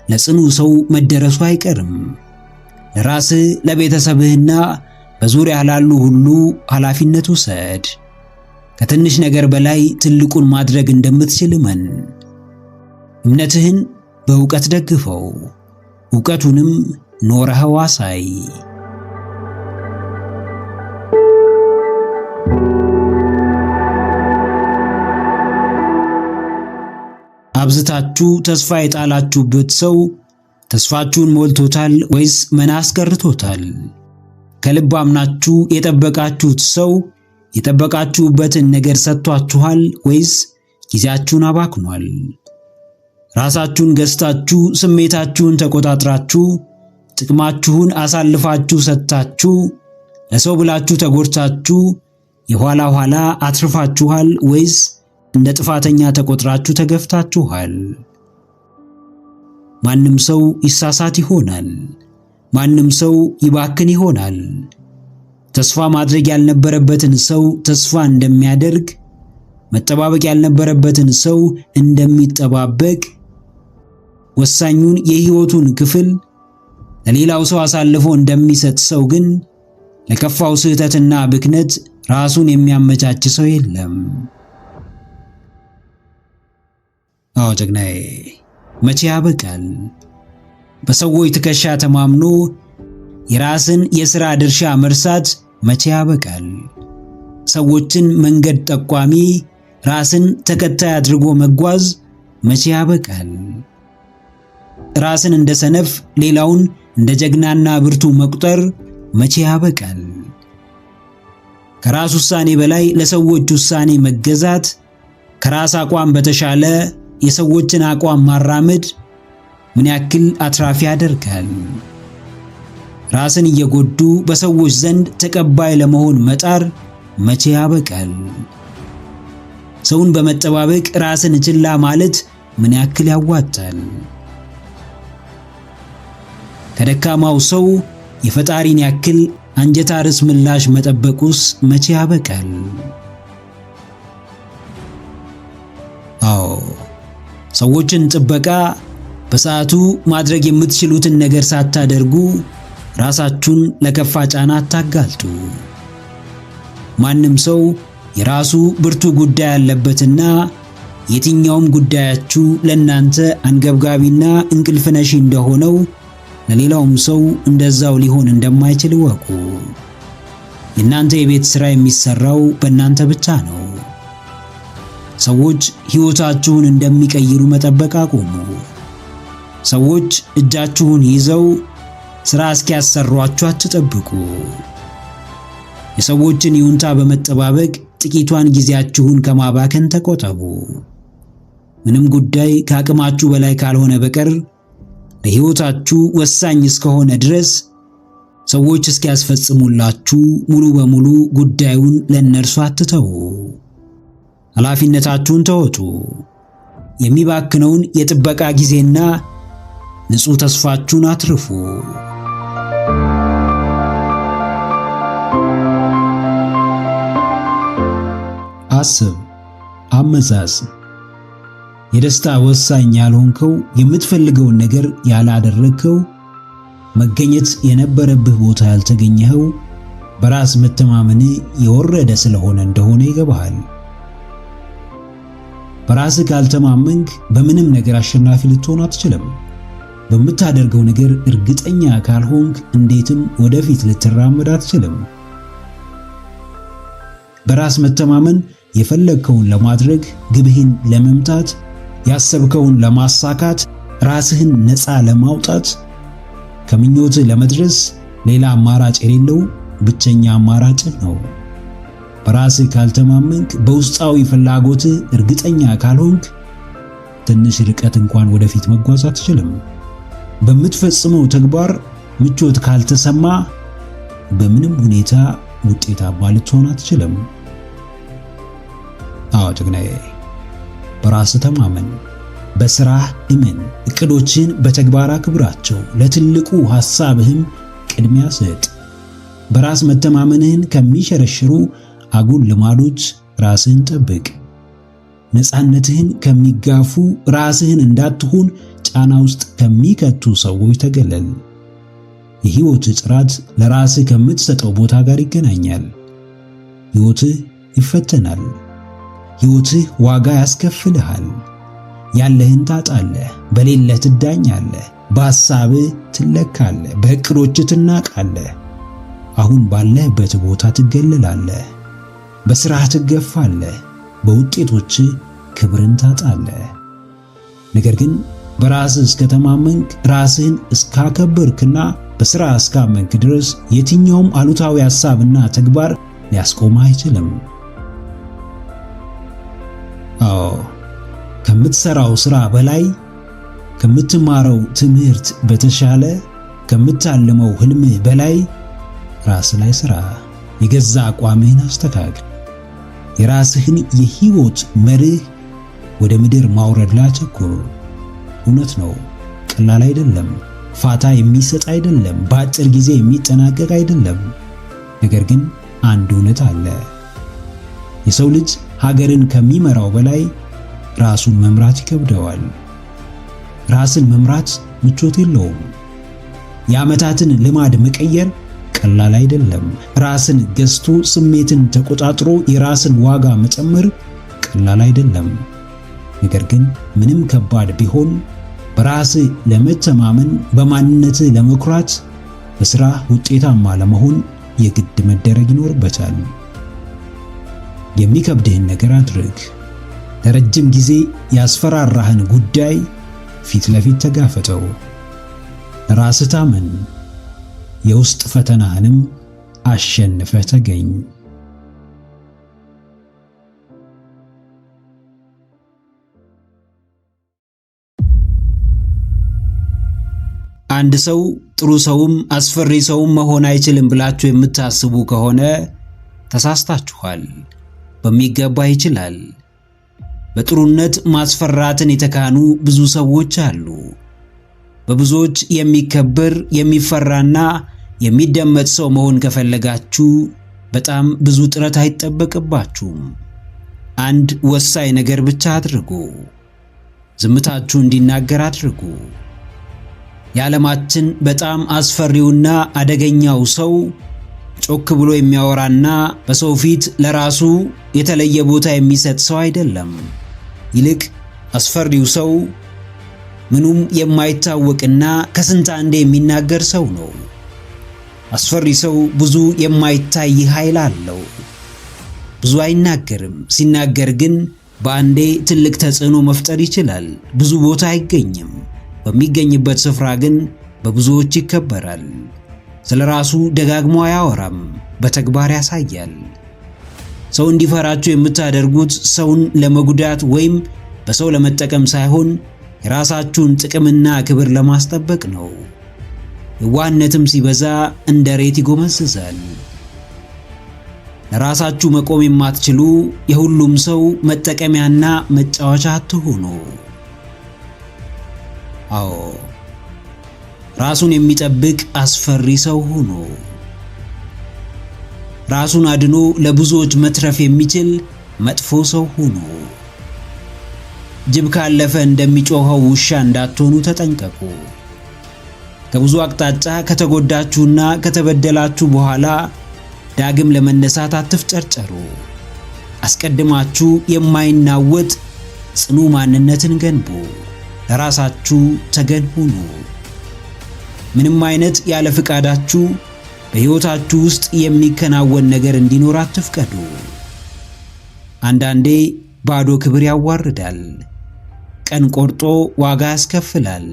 A: ለጽኑ ሰው መደረሱ አይቀርም። ለራስህ ለቤተሰብህና በዙሪያ ላሉ ሁሉ ኃላፊነት ውሰድ። ከትንሽ ነገር በላይ ትልቁን ማድረግ እንደምትችል እመን። እምነትህን በእውቀት ደግፈው፣ እውቀቱንም ኖረኸው አሳይ። አብዝታችሁ ተስፋ የጣላችሁበት ሰው ተስፋችሁን ሞልቶታል ወይስ መና አስቀርቶታል? ከልብ አምናችሁ የጠበቃችሁት ሰው የጠበቃችሁበትን ነገር ሰጥቷችኋል ወይስ ጊዜያችሁን አባክኗል? ራሳችሁን ገዝታችሁ ስሜታችሁን ተቆጣጥራችሁ ጥቅማችሁን አሳልፋችሁ ሰጥታችሁ ለሰው ብላችሁ ተጎድታችሁ የኋላ ኋላ አትርፋችኋል ወይስ እንደ ጥፋተኛ ተቆጥራችሁ ተገፍታችኋል? ማንም ሰው ይሳሳት ይሆናል። ማንም ሰው ይባክን ይሆናል። ተስፋ ማድረግ ያልነበረበትን ሰው ተስፋ እንደሚያደርግ፣ መጠባበቅ ያልነበረበትን ሰው እንደሚጠባበቅ፣ ወሳኙን የሕይወቱን ክፍል ለሌላው ሰው አሳልፎ እንደሚሰጥ ሰው ግን ለከፋው ስህተትና ብክነት ራሱን የሚያመቻች ሰው የለም። አዎ ጀግናዬ፣ መቼ ያበቃል? በሰዎች ትከሻ ተማምኖ የራስን የሥራ ድርሻ መርሳት መቼ ያበቃል? ሰዎችን መንገድ ጠቋሚ፣ ራስን ተከታይ አድርጎ መጓዝ መቼ ያበቃል? ራስን እንደ ሰነፍ፣ ሌላውን እንደ ጀግናና ብርቱ መቁጠር መቼ ያበቃል? ከራስ ውሳኔ በላይ ለሰዎች ውሳኔ መገዛት፣ ከራስ አቋም በተሻለ የሰዎችን አቋም ማራመድ ምን ያክል አትራፊ ያደርጋል? ራስን እየጎዱ በሰዎች ዘንድ ተቀባይ ለመሆን መጣር መቼ ያበቃል? ሰውን በመጠባበቅ ራስን ችላ ማለት ምን ያክል ያዋጣል? ከደካማው ሰው የፈጣሪን ያክል አንጀት አርስ ምላሽ መጠበቁስ መቼ ያበቃል? አዎ ሰዎችን ጥበቃ በሰዓቱ ማድረግ የምትችሉትን ነገር ሳታደርጉ ራሳችሁን ለከፋ ጫና አታጋልጡ። ማንም ሰው የራሱ ብርቱ ጉዳይ ያለበትና የትኛውም ጉዳያችሁ ለእናንተ አንገብጋቢና እንቅልፍ ነሺ እንደሆነው ለሌላውም ሰው እንደዛው ሊሆን እንደማይችል ወቁ። የእናንተ የቤት ሥራ የሚሰራው በእናንተ ብቻ ነው። ሰዎች ሕይወታችሁን እንደሚቀይሩ መጠበቅ አቁሙ። ሰዎች እጃችሁን ይዘው ሥራ እስኪያሰሯችሁ አትጠብቁ። የሰዎችን ይሁንታ በመጠባበቅ ጥቂቷን ጊዜያችሁን ከማባከን ተቆጠቡ። ምንም ጉዳይ ከአቅማችሁ በላይ ካልሆነ በቀር ለሕይወታችሁ ወሳኝ እስከሆነ ድረስ ሰዎች እስኪያስፈጽሙላችሁ ሙሉ በሙሉ ጉዳዩን ለእነርሱ አትተዉ። ኃላፊነታችሁን ተወጡ። የሚባክነውን የጥበቃ ጊዜና ንጹሕ ተስፋችሁን አትርፉ። አስብ፣ አመዛዝን። የደስታ ወሳኝ ያልሆንከው፣ የምትፈልገውን ነገር ያላደረግከው፣ መገኘት የነበረብህ ቦታ ያልተገኘኸው በራስ መተማመን የወረደ ስለሆነ እንደሆነ ይገባሃል። በራስህ ካልተማመንክ በምንም ነገር አሸናፊ ልትሆን አትችልም። በምታደርገው ነገር እርግጠኛ ካልሆንክ እንዴትም ወደፊት ልትራመድ አትችልም። በራስ መተማመን የፈለግከውን ለማድረግ፣ ግብህን ለመምታት፣ ያሰብከውን ለማሳካት፣ ራስህን ነፃ ለማውጣት፣ ከምኞትህ ለመድረስ ሌላ አማራጭ የሌለው ብቸኛ አማራጭ ነው። በራስህ ካልተማመንክ፣ በውስጣዊ ፍላጎትህ እርግጠኛ ካልሆንክ ትንሽ ርቀት እንኳን ወደፊት መጓዝ አትችልም። በምትፈጽመው ተግባር ምቾት ካልተሰማ በምንም ሁኔታ ውጤታማ ልትሆን አትችልም። አዎ ጀግናዬ፣ በራስህ ተማመን፣ በስራህ እመን፣ እቅዶችን በተግባር አክብራቸው፣ ለትልቁ ሐሳብህም ቅድሚያ ስጥ። በራስ መተማመንህን ከሚሸረሽሩ አጉል ልማዶች ራስህን ጠብቅ። ነፃነትህን ከሚጋፉ፣ ራስህን እንዳትሆን ጫና ውስጥ ከሚከቱ ሰዎች ተገለል። የሕይወትህ ጥራት ለራስህ ከምትሰጠው ቦታ ጋር ይገናኛል። ሕይወትህ ይፈተናል። ሕይወትህ ዋጋ ያስከፍልሃል። ያለህን ታጣለህ፣ በሌለህ ትዳኛለህ፣ በሐሳብህ ትለካለህ፣ በእቅዶችህ ትናቃለህ። አሁን ባለህበት ቦታ ትገለላለህ፣ በሥራህ ትገፋለህ፣ በውጤቶችህ ክብርን ታጣለህ። ነገር ግን በራስህ እስከተማመንክ፣ ራስህን እስካከበርክና በሥራ እስካመንክ ድረስ የትኛውም አሉታዊ ሐሳብና ተግባር ሊያስቆምህ አይችልም። አዎ፣ ከምትሰራው ሥራ በላይ፣ ከምትማረው ትምህርት በተሻለ፣ ከምታልመው ሕልምህ በላይ ራስህ ላይ ሥራ። የገዛ አቋምህን አስተካክል። የራስህን የሕይወት መርህ ወደ ምድር ማውረድ ላይ አተኩር። እውነት ነው፣ ቀላል አይደለም። ፋታ የሚሰጥ አይደለም። በአጭር ጊዜ የሚጠናቀቅ አይደለም። ነገር ግን አንድ እውነት አለ። የሰው ልጅ ሀገርን ከሚመራው በላይ ራሱን መምራት ይከብደዋል። ራስን መምራት ምቾት የለውም። የዓመታትን ልማድ መቀየር ቀላል አይደለም። ራስን ገዝቶ ስሜትን ተቆጣጥሮ የራስን ዋጋ መጨመር ቀላል አይደለም። ነገር ግን ምንም ከባድ ቢሆን በራስህ ለመተማመን፣ በማንነትህ ለመኩራት፣ በሥራህ ውጤታማ ለመሆን የግድ መደረግ ይኖርበታል። የሚከብድህን ነገር አድርግ። ለረጅም ጊዜ ያስፈራራህን ጉዳይ ፊት ለፊት ተጋፈጠው። ለራስህ ታመን። የውስጥ ፈተናህንም አሸንፈህ ተገኝ። አንድ ሰው ጥሩ ሰውም አስፈሪ ሰውም መሆን አይችልም ብላችሁ የምታስቡ ከሆነ ተሳስታችኋል። በሚገባ ይችላል። በጥሩነት ማስፈራትን የተካኑ ብዙ ሰዎች አሉ። በብዙዎች የሚከበር የሚፈራና የሚደመጥ ሰው መሆን ከፈለጋችሁ በጣም ብዙ ጥረት አይጠበቅባችሁም። አንድ ወሳኝ ነገር ብቻ አድርጉ። ዝምታችሁ እንዲናገር አድርጉ። የዓለማችን በጣም አስፈሪውና አደገኛው ሰው ጮክ ብሎ የሚያወራና በሰው ፊት ለራሱ የተለየ ቦታ የሚሰጥ ሰው አይደለም። ይልቅ አስፈሪው ሰው ምኑም የማይታወቅና ከስንት አንዴ የሚናገር ሰው ነው። አስፈሪ ሰው ብዙ የማይታይ ኃይል አለው። ብዙ አይናገርም። ሲናገር ግን በአንዴ ትልቅ ተጽዕኖ መፍጠር ይችላል። ብዙ ቦታ አይገኝም። በሚገኝበት ስፍራ ግን በብዙዎች ይከበራል። ስለ ራሱ ደጋግሞ አያወራም፣ በተግባር ያሳያል። ሰው እንዲፈራችሁ የምታደርጉት ሰውን ለመጉዳት ወይም በሰው ለመጠቀም ሳይሆን የራሳችሁን ጥቅምና ክብር ለማስጠበቅ ነው። የዋህነትም ሲበዛ እንደ ሬት ይጎመዝዛል። ለራሳችሁ መቆም የማትችሉ የሁሉም ሰው መጠቀሚያና መጫወቻ አትሁኑ። አዎ፣ ራሱን የሚጠብቅ አስፈሪ ሰው ሁኑ። ራሱን አድኖ ለብዙዎች መትረፍ የሚችል መጥፎ ሰው ሁኑ። ጅብ ካለፈ እንደሚጮኸው ውሻ እንዳትሆኑ ተጠንቀቁ። ከብዙ አቅጣጫ ከተጎዳችሁና ከተበደላችሁ በኋላ ዳግም ለመነሳት አትፍጨርጨሩ። አስቀድማችሁ የማይናወጥ ጽኑ ማንነትን ገንቡ። ለራሳችሁ ተገን ሁኑ። ምንም አይነት ያለ ፍቃዳችሁ በሕይወታችሁ ውስጥ የሚከናወን ነገር እንዲኖር አትፍቀዱ። አንዳንዴ ባዶ ክብር ያዋርዳል፣ ቀን ቆርጦ ዋጋ ያስከፍላል፣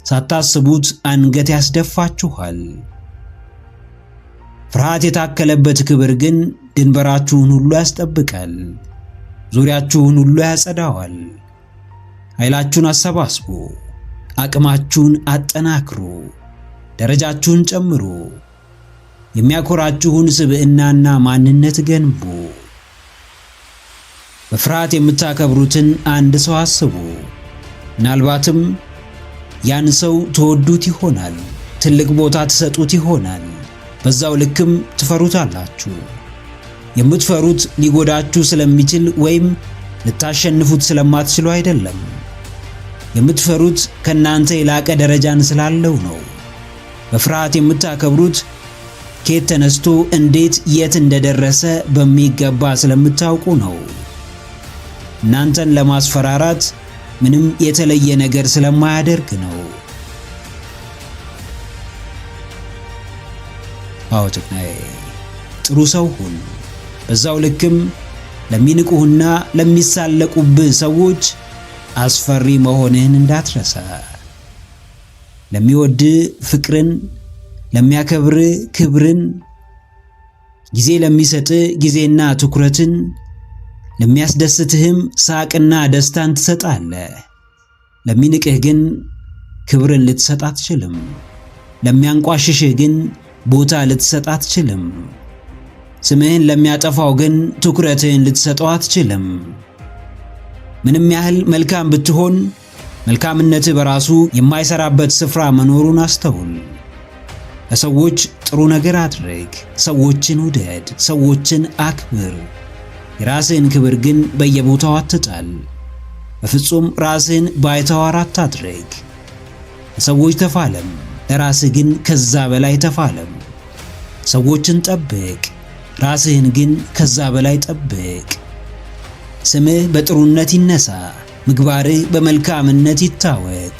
A: ሳታስቡት አንገት ያስደፋችኋል። ፍርሃት የታከለበት ክብር ግን ድንበራችሁን ሁሉ ያስጠብቃል፣ ዙሪያችሁን ሁሉ ያጸዳዋል። ኃይላችሁን አሰባስቡ፣ አቅማችሁን አጠናክሩ፣ ደረጃችሁን ጨምሩ። የሚያኮራችሁን ስብዕናና ማንነት ገንቡ። በፍርሃት የምታከብሩትን አንድ ሰው አስቡ። ምናልባትም ያን ሰው ትወዱት ይሆናል፣ ትልቅ ቦታ ትሰጡት ይሆናል። በዛው ልክም ትፈሩታላችሁ። የምትፈሩት ሊጎዳችሁ ስለሚችል ወይም ልታሸንፉት ስለማትችሉ አይደለም። የምትፈሩት ከናንተ የላቀ ደረጃን ስላለው ነው። በፍርሃት የምታከብሩት ከየት ተነስቶ እንዴት የት እንደደረሰ በሚገባ ስለምታውቁ ነው። እናንተን ለማስፈራራት ምንም የተለየ ነገር ስለማያደርግ ነው። አዎ ጀግናዬ፣ ጥሩ ሰው ሁን። በዛው ልክም ለሚንቁህና ለሚሳለቁብህ ሰዎች አስፈሪ መሆንህን እንዳትረሳ። ለሚወድህ ፍቅርን፣ ለሚያከብርህ ክብርን፣ ጊዜ ለሚሰጥህ ጊዜና ትኩረትን፣ ለሚያስደስትህም ሳቅና ደስታን ትሰጣለህ። ለሚንቅህ ግን ክብርን ልትሰጥ አትችልም። ለሚያንቋሽሽህ ግን ቦታ ልትሰጥ አትችልም። ስምህን ለሚያጠፋው ግን ትኩረትህን ልትሰጠው አትችልም። ምንም ያህል መልካም ብትሆን መልካምነትህ በራሱ የማይሰራበት ስፍራ መኖሩን አስተውል። ለሰዎች ጥሩ ነገር አድርግ፣ ሰዎችን ውደድ፣ ሰዎችን አክብር። የራስህን ክብር ግን በየቦታው አትጣል። በፍጹም ራስህን ባይተዋር አታድርግ። ለሰዎች ተፋለም፣ ለራስህ ግን ከዛ በላይ ተፋለም። ሰዎችን ጠብቅ፣ ራስህን ግን ከዛ በላይ ጠብቅ። ስምህ በጥሩነት ይነሳ፣ ምግባርህ በመልካምነት ይታወቅ።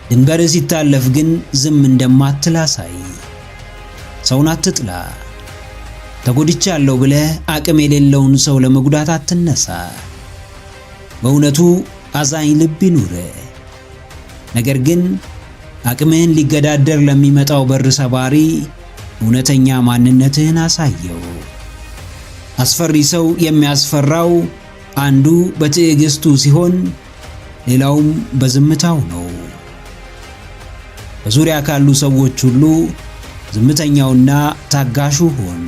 A: ድንበርህ ሲታለፍ ግን ዝም እንደማትል አሳይ። ሰውን አትጥላ። ተጎድቻለሁ ብለህ አቅም የሌለውን ሰው ለመጉዳት አትነሳ። በእውነቱ አዛኝ ልብ ይኑርህ። ነገር ግን አቅምህን ሊገዳደር ለሚመጣው በር ሰባሪ እውነተኛ ማንነትህን አሳየው። አስፈሪ ሰው የሚያስፈራው አንዱ በትዕግስቱ ሲሆን ሌላውም በዝምታው ነው። በዙሪያ ካሉ ሰዎች ሁሉ ዝምተኛውና ታጋሹ ሁን።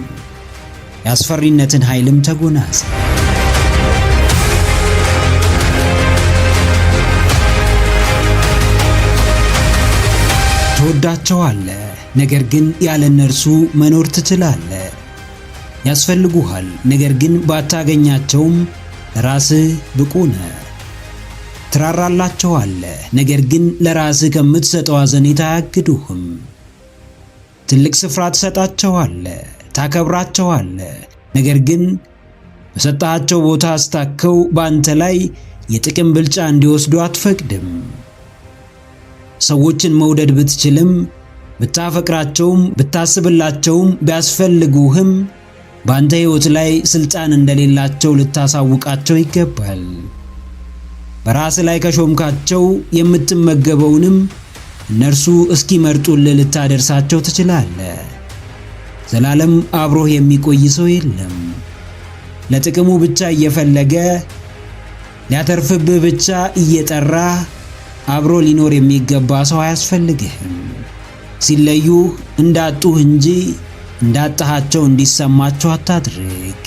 A: የአስፈሪነትን ኃይልም ተጎናጸፍ። ትወዳቸዋለህ፣ ነገር ግን ያለ እነርሱ መኖር ትችላለህ። ያስፈልጉሃል፣ ነገር ግን ባታገኛቸውም ለራስህ ብቁ ነህ። ትራራላቸዋለህ፣ ነገር ግን ለራስህ ከምትሰጠው አዘኔታ አያግዱህም። ትልቅ ስፍራ ትሰጣቸዋለህ፣ ታከብራቸዋለህ፣ ነገር ግን በሰጣቸው ቦታ አስታከው በአንተ ላይ የጥቅም ብልጫ እንዲወስዱ አትፈቅድም። ሰዎችን መውደድ ብትችልም፣ ብታፈቅራቸውም፣ ብታስብላቸውም፣ ቢያስፈልጉህም በአንተ ሕይወት ላይ ስልጣን እንደሌላቸው ልታሳውቃቸው ይገባል። በራስ ላይ ከሾምካቸው የምትመገበውንም እነርሱ እስኪመርጡልህ ልታደርሳቸው ትችላለህ። ዘላለም አብሮህ የሚቆይ ሰው የለም። ለጥቅሙ ብቻ እየፈለገ ሊያተርፍብህ ብቻ እየጠራ አብሮ ሊኖር የሚገባ ሰው አያስፈልግህም። ሲለዩህ እንዳጡህ እንጂ እንዳጣሃቸው እንዲሰማቸው አታድርግ።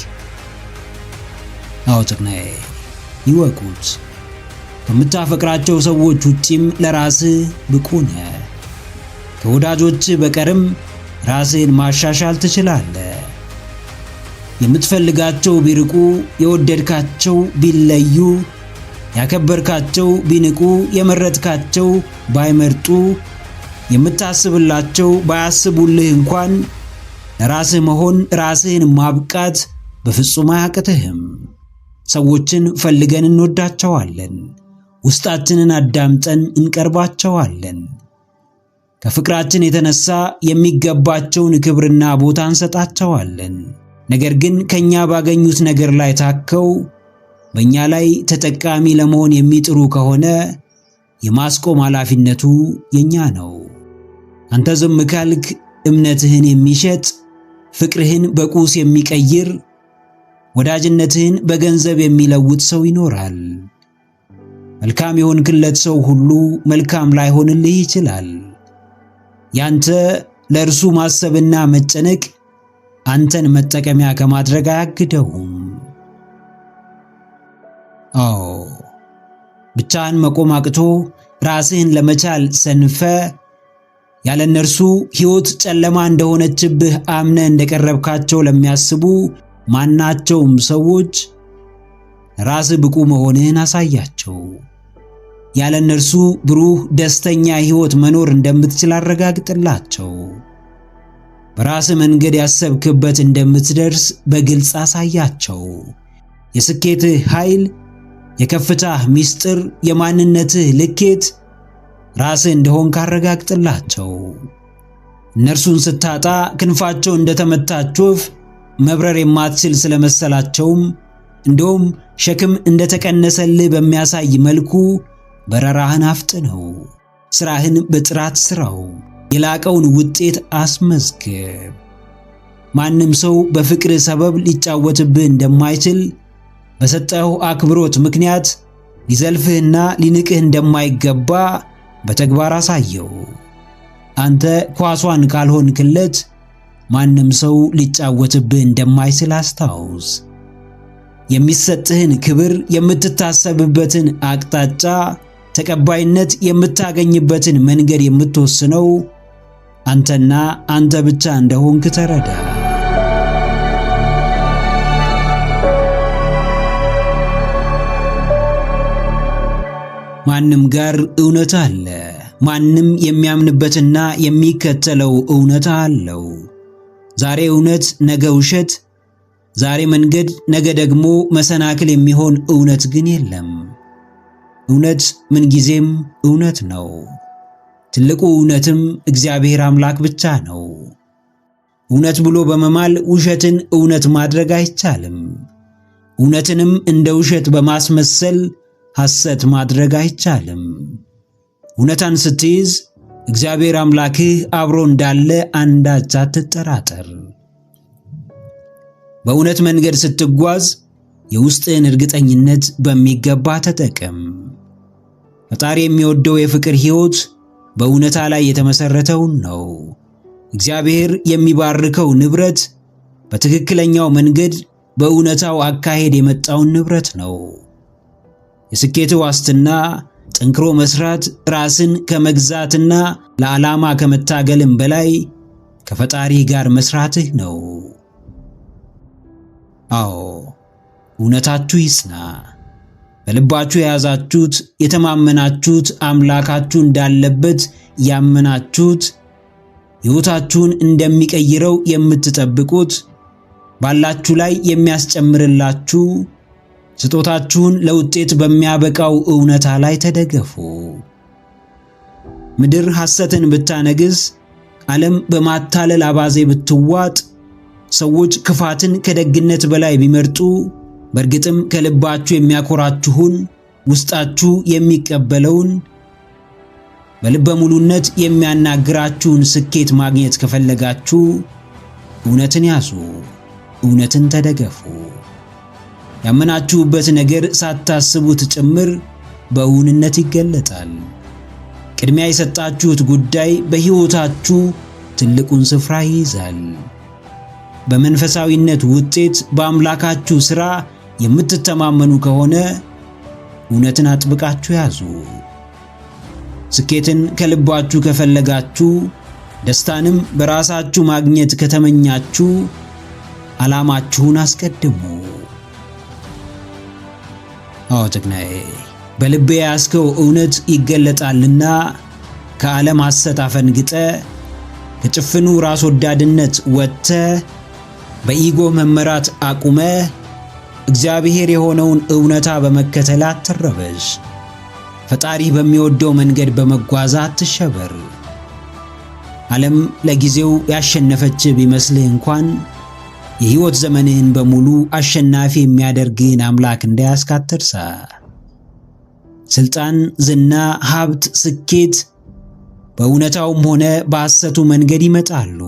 A: አዎ ጥቅናዬ፣ ይወቁት። ከምታፈቅራቸው ሰዎች ውጪም ለራስህ ብቁ ነህ። ከወዳጆች በቀርም ራስህን ማሻሻል ትችላለህ። የምትፈልጋቸው ቢርቁ፣ የወደድካቸው ቢለዩ፣ ያከበርካቸው ቢንቁ፣ የመረጥካቸው ባይመርጡ፣ የምታስብላቸው ባያስቡልህ እንኳን ለራስህ መሆን ራስህን ማብቃት በፍጹም አያቅትህም። ሰዎችን ፈልገን እንወዳቸዋለን። ውስጣችንን አዳምጠን እንቀርባቸዋለን። ከፍቅራችን የተነሳ የሚገባቸውን ክብርና ቦታ እንሰጣቸዋለን። ነገር ግን ከኛ ባገኙት ነገር ላይ ታከው በእኛ ላይ ተጠቃሚ ለመሆን የሚጥሩ ከሆነ የማስቆም ኃላፊነቱ የኛ ነው። አንተ ዝም ካልክ እምነትህን የሚሸጥ፣ ፍቅርህን በቁስ የሚቀይር፣ ወዳጅነትህን በገንዘብ የሚለውጥ ሰው ይኖራል። መልካም የሆንክለት ሰው ሁሉ መልካም ላይሆንልህ ይችላል። ያንተ ለእርሱ ማሰብና መጨነቅ አንተን መጠቀሚያ ከማድረግ አያግደውም። አዎ ብቻህን መቆም አቅቶ ራስህን ለመቻል ሰንፈ ያለ እነርሱ ሕይወት ጨለማ እንደሆነችብህ አምነ እንደቀረብካቸው ለሚያስቡ ማናቸውም ሰዎች ራስህ ብቁ መሆንህን አሳያቸው። ያለ እነርሱ ብሩህ ደስተኛ ሕይወት መኖር እንደምትችል አረጋግጥላቸው። በራስህ መንገድ ያሰብክበት እንደምትደርስ በግልጽ አሳያቸው። የስኬትህ ኃይል፣ የከፍታህ ምስጢር፣ የማንነትህ ልኬት ራስህ እንደሆንክ አረጋግጥላቸው። እነርሱን ስታጣ ክንፋቸው እንደተመታች ወፍ መብረር የማትችል ስለመሰላቸውም እንደውም ሸክም እንደተቀነሰልህ በሚያሳይ መልኩ በረራህን አፍጥነው። ስራህን በጥራት ስራው። የላቀውን ውጤት አስመዝግብ። ማንም ሰው በፍቅር ሰበብ ሊጫወትብህ እንደማይችል በሰጠው አክብሮት ምክንያት ሊዘልፍህና ሊንቅህ እንደማይገባ በተግባር አሳየው። አንተ ኳሷን ካልሆንክለት ማንም ሰው ሊጫወትብህ እንደማይችል አስታውስ። የሚሰጥህን ክብር፣ የምትታሰብበትን አቅጣጫ፣ ተቀባይነት የምታገኝበትን መንገድ የምትወስነው አንተና አንተ ብቻ እንደሆንክ ተረዳ። ማንም ጋር እውነት አለ። ማንም የሚያምንበትና የሚከተለው እውነት አለው። ዛሬ እውነት፣ ነገ ውሸት፣ ዛሬ መንገድ፣ ነገ ደግሞ መሰናክል የሚሆን እውነት ግን የለም። እውነት ምንጊዜም እውነት ነው። ትልቁ እውነትም እግዚአብሔር አምላክ ብቻ ነው። እውነት ብሎ በመማል ውሸትን እውነት ማድረግ አይቻልም። እውነትንም እንደ ውሸት በማስመሰል ሐሰት ማድረግ አይቻልም። እውነታን ስትይዝ እግዚአብሔር አምላክህ አብሮ እንዳለ አንዳች አትጠራጠር። በእውነት መንገድ ስትጓዝ የውስጥህን እርግጠኝነት በሚገባ ተጠቀም። ፈጣሪ የሚወደው የፍቅር ሕይወት በእውነታ ላይ የተመሰረተውን ነው። እግዚአብሔር የሚባርከው ንብረት በትክክለኛው መንገድ በእውነታው አካሄድ የመጣውን ንብረት ነው። የስኬት ዋስትና ጠንክሮ መስራት፣ ራስን ከመግዛትና ለዓላማ ከመታገልም በላይ ከፈጣሪ ጋር መስራትህ ነው። አዎ እውነታችሁ ይጽና። በልባችሁ የያዛችሁት የተማመናችሁት አምላካችሁ እንዳለበት ያመናችሁት ሕይወታችሁን እንደሚቀይረው የምትጠብቁት ባላችሁ ላይ የሚያስጨምርላችሁ ስጦታችሁን ለውጤት በሚያበቃው እውነታ ላይ ተደገፉ። ምድር ሐሰትን ብታነግስ፣ ዓለም በማታለል አባዜ ብትዋጥ፣ ሰዎች ክፋትን ከደግነት በላይ ቢመርጡ፣ በእርግጥም ከልባችሁ የሚያኮራችሁን ውስጣችሁ የሚቀበለውን በልበ ሙሉነት የሚያናግራችሁን ስኬት ማግኘት ከፈለጋችሁ እውነትን ያዙ፣ እውነትን ተደገፉ። ያመናችሁበት ነገር ሳታስቡት ጭምር በእውንነት ይገለጣል። ቅድሚያ የሰጣችሁት ጉዳይ በሕይወታችሁ ትልቁን ስፍራ ይይዛል። በመንፈሳዊነት ውጤት በአምላካችሁ ሥራ የምትተማመኑ ከሆነ እውነትን አጥብቃችሁ ያዙ። ስኬትን ከልባችሁ ከፈለጋችሁ፣ ደስታንም በራሳችሁ ማግኘት ከተመኛችሁ ዓላማችሁን አስቀድሙ። አዎ ጀግናዬ፣ በልቤ ያስከው እውነት ይገለጣልና ከዓለም ሐሰት አፈንግጠ ከጭፍኑ ራስ ወዳድነት ወጥተ በኢጎ መመራት አቁመ እግዚአብሔር የሆነውን እውነታ በመከተል አትረበሽ። ፈጣሪ በሚወደው መንገድ በመጓዝ አትሸበር። ዓለም ለጊዜው ያሸነፈች ቢመስልህ እንኳን የሕይወት ዘመንህን በሙሉ አሸናፊ የሚያደርግህን አምላክ እንዳያስክ አትርሳ። ስልጣን፣ ዝና፣ ሀብት፣ ስኬት በእውነታውም ሆነ በሐሰቱ መንገድ ይመጣሉ።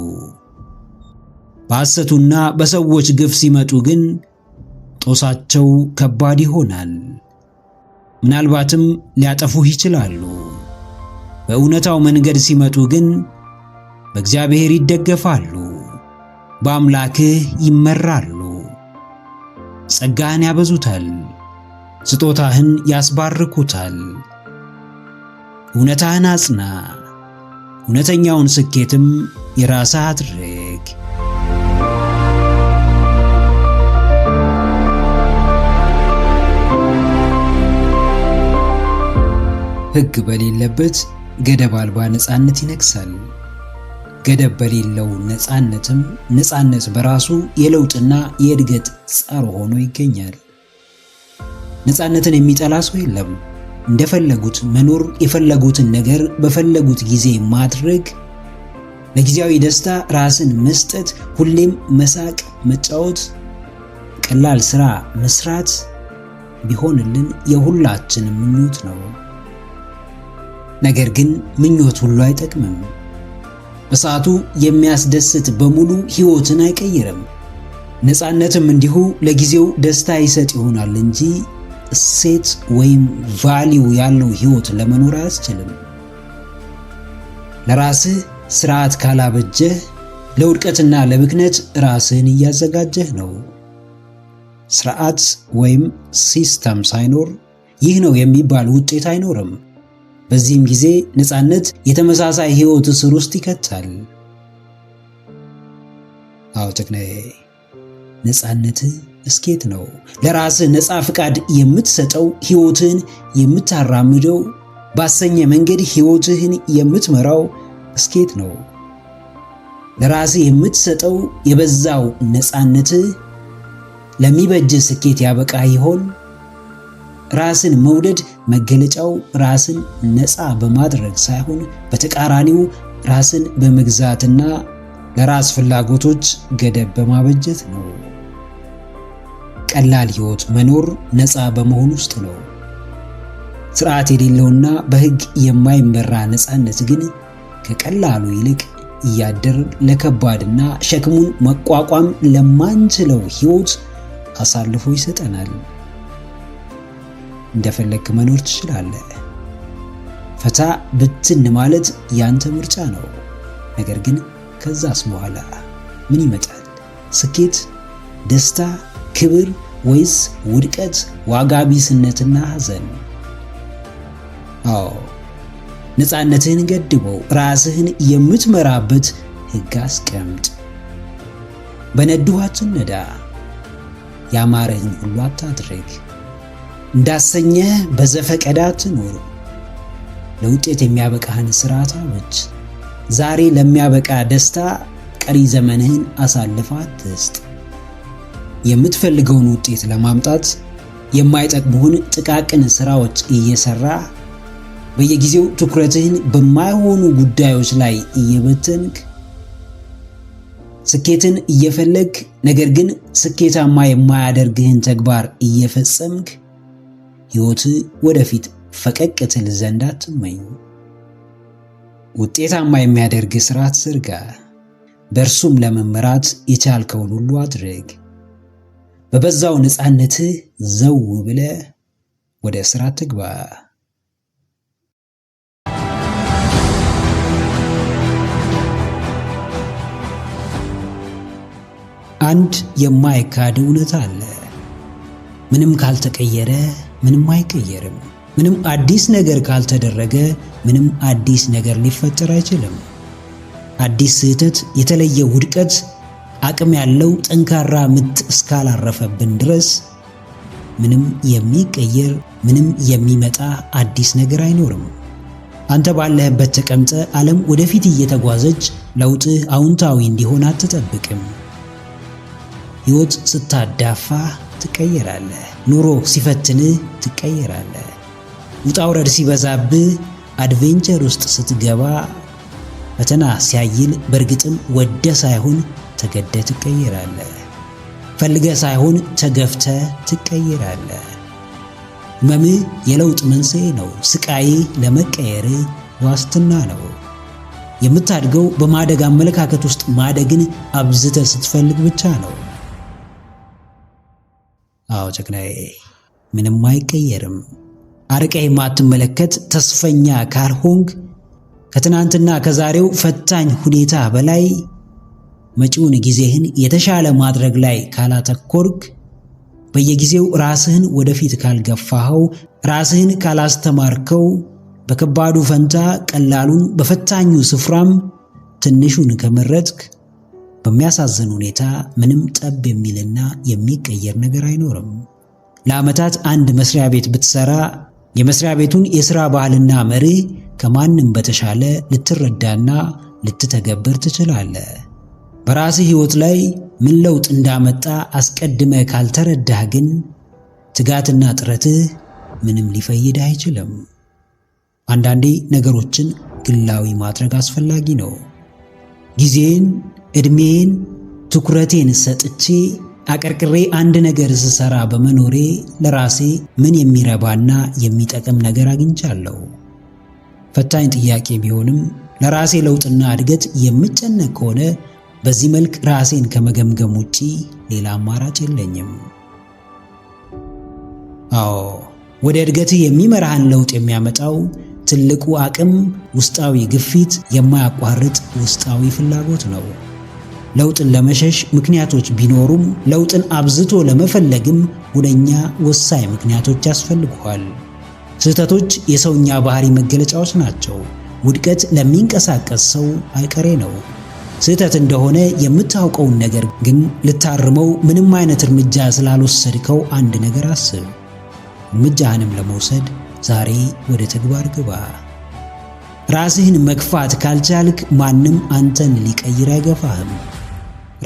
A: በሐሰቱና በሰዎች ግፍ ሲመጡ ግን ጦሳቸው ከባድ ይሆናል። ምናልባትም ሊያጠፉህ ይችላሉ። በእውነታው መንገድ ሲመጡ ግን በእግዚአብሔር ይደገፋሉ፣ በአምላክህ ይመራሉ። ጸጋህን ያበዙታል፣ ስጦታህን ያስባርኩታል። እውነታህን አጽና፣ እውነተኛውን ስኬትም የራስህ አድርግ። ሕግ በሌለበት ገደብ አልባ ነፃነት ይነግሳል። ገደብ በሌለው ነፃነትም ነፃነት በራሱ የለውጥና የእድገት ጸር ሆኖ ይገኛል። ነፃነትን የሚጠላ ሰው የለም። እንደፈለጉት መኖር፣ የፈለጉትን ነገር በፈለጉት ጊዜ ማድረግ፣ ለጊዜያዊ ደስታ ራስን መስጠት፣ ሁሌም መሳቅ፣ መጫወት፣ ቀላል ሥራ መስራት ቢሆንልን የሁላችንም ምኞት ነው። ነገር ግን ምኞት ሁሉ አይጠቅምም። በሰዓቱ የሚያስደስት በሙሉ ሕይወትን አይቀይርም። ነፃነትም እንዲሁ ለጊዜው ደስታ ይሰጥ ይሆናል እንጂ እሴት ወይም ቫልዩ ያለው ሕይወት ለመኖር አያስችልም። ለራስህ ስርዓት ካላበጀህ ለውድቀትና ለብክነት ራስህን እያዘጋጀህ ነው። ስርዓት ወይም ሲስተም ሳይኖር ይህ ነው የሚባል ውጤት አይኖርም። በዚህም ጊዜ ነፃነት የተመሳሳይ ሕይወት እስር ውስጥ ይከታል። አዎ ጀግናዬ፣ ነፃነትህ ስኬት ነው። ለራስህ ነፃ ፍቃድ የምትሰጠው፣ ሕይወትህን የምታራምደው፣ ባሰኘ መንገድ ሕይወትህን የምትመራው ስኬት ነው። ለራስህ የምትሰጠው የበዛው ነፃነትህ ለሚበጅ ስኬት ያበቃ ይሆን? ራስን መውደድ መገለጫው ራስን ነፃ በማድረግ ሳይሆን በተቃራኒው ራስን በመግዛትና ለራስ ፍላጎቶች ገደብ በማበጀት ነው። ቀላል ሕይወት መኖር ነፃ በመሆን ውስጥ ነው። ስርዓት የሌለውና በሕግ የማይመራ ነፃነት ግን ከቀላሉ ይልቅ እያደር ለከባድና ሸክሙን መቋቋም ለማንችለው ሕይወት አሳልፎ ይሰጠናል። እንደፈለክ መኖር ትችላለህ። ፈታ ብትን ማለት ያንተ ምርጫ ነው። ነገር ግን ከዛስ በኋላ ምን ይመጣል? ስኬት፣ ደስታ፣ ክብር ወይስ ውድቀት፣ ዋጋ ቢስነትና ሐዘን? አዎ፣ ነፃነትህን ገድበው፣ ራስህን የምትመራበት ሕግ አስቀምጥ። በነዱህ አትነዳ፣ ያማረህን ሁሉ አታድርግ። እንዳሰኘህ በዘፈቀደ አትኑር። ለውጤት የሚያበቃህን ሥርዓት አበጅ። ዛሬ ለሚያበቃ ደስታ ቀሪ ዘመንህን አሳልፈህ አትስጥ። የምትፈልገውን ውጤት ለማምጣት የማይጠቅሙህን ጥቃቅን ሥራዎች እየሠራ በየጊዜው ትኩረትህን በማይሆኑ ጉዳዮች ላይ እየበተንክ ስኬትን እየፈለግ ነገር ግን ስኬታማ የማያደርግህን ተግባር እየፈጸምክ ሕይወት ወደፊት ፈቀቅ ትል ዘንድ አትመኝ። ውጤታማ የሚያደርግ ስርዓት ዘርጋ። በእርሱም ለመመራት የቻልከውን ሁሉ አድርግ። በበዛው ነፃነትህ ዘው ብለህ ወደ ስራ ትግባ። አንድ የማይካድ እውነት አለ። ምንም ካልተቀየረ ምንም አይቀየርም። ምንም አዲስ ነገር ካልተደረገ ምንም አዲስ ነገር ሊፈጠር አይችልም። አዲስ ስህተት፣ የተለየ ውድቀት፣ አቅም ያለው ጠንካራ ምት እስካላረፈብን ድረስ ምንም የሚቀየር ምንም የሚመጣ አዲስ ነገር አይኖርም። አንተ ባለህበት ተቀምጠ ዓለም ወደፊት እየተጓዘች ለውጥህ አዎንታዊ እንዲሆን አትጠብቅም። ሕይወት ስታዳፋ ትቀየራለህ። ኑሮ ሲፈትንህ ትቀየራለህ። ውጣ ውረድ ሲበዛብህ፣ አድቬንቸር ውስጥ ስትገባ፣ ፈተና ሲያይል በእርግጥም ወደ ሳይሆን ተገደ ትቀየራለህ። ፈልገ ሳይሆን ተገፍተ ትቀየራለህ። ሕመምህ የለውጥ መንስኤ ነው። ስቃይ ለመቀየር ዋስትና ነው። የምታድገው በማደግ አመለካከት ውስጥ ማደግን አብዝተ ስትፈልግ ብቻ ነው። አዎ ጀግናዬ፣ ምንም አይቀየርም። አርቀህ የማትመለከት ተስፈኛ ካልሆንክ፣ ከትናንትና ከዛሬው ፈታኝ ሁኔታ በላይ መጪውን ጊዜህን የተሻለ ማድረግ ላይ ካላተኮርክ፣ በየጊዜው ራስህን ወደፊት ካልገፋኸው፣ ራስህን ካላስተማርከው፣ በከባዱ ፈንታ ቀላሉን በፈታኙ ስፍራም ትንሹን ከመረጥክ፣ በሚያሳዝን ሁኔታ ምንም ጠብ የሚልና የሚቀየር ነገር አይኖርም። ለዓመታት አንድ መስሪያ ቤት ብትሰራ የመስሪያ ቤቱን የሥራ ባህልና መርህ ከማንም በተሻለ ልትረዳና ልትተገብር ትችላለህ። በራስህ ሕይወት ላይ ምን ለውጥ እንዳመጣ አስቀድመህ ካልተረዳህ ግን ትጋትና ጥረትህ ምንም ሊፈይድህ አይችልም። አንዳንዴ ነገሮችን ግላዊ ማድረግ አስፈላጊ ነው። ጊዜን፣ ዕድሜን፣ ትኩረቴን ሰጥቼ አቀርቅሬ አንድ ነገር ስሰራ በመኖሬ ለራሴ ምን የሚረባና የሚጠቅም ነገር አግኝቻለሁ? ፈታኝ ጥያቄ ቢሆንም ለራሴ ለውጥና እድገት የምጨነቅ ከሆነ በዚህ መልክ ራሴን ከመገምገም ውጪ ሌላ አማራጭ የለኝም። አዎ፣ ወደ እድገትህ የሚመራህን ለውጥ የሚያመጣው ትልቁ አቅም ውስጣዊ ግፊት፣ የማያቋርጥ ውስጣዊ ፍላጎት ነው። ለውጥን ለመሸሽ ምክንያቶች ቢኖሩም ለውጥን አብዝቶ ለመፈለግም ሁነኛ ወሳኝ ምክንያቶች ያስፈልጉሃል። ስህተቶች የሰውኛ ባህሪ መገለጫዎች ናቸው። ውድቀት ለሚንቀሳቀስ ሰው አይቀሬ ነው። ስህተት እንደሆነ የምታውቀውን ነገር ግን ልታርመው ምንም አይነት እርምጃ ስላልወሰድከው አንድ ነገር አስብ። እርምጃህንም ለመውሰድ ዛሬ ወደ ተግባር ግባ። ራስህን መግፋት ካልቻልክ ማንም አንተን ሊቀይር አይገፋህም።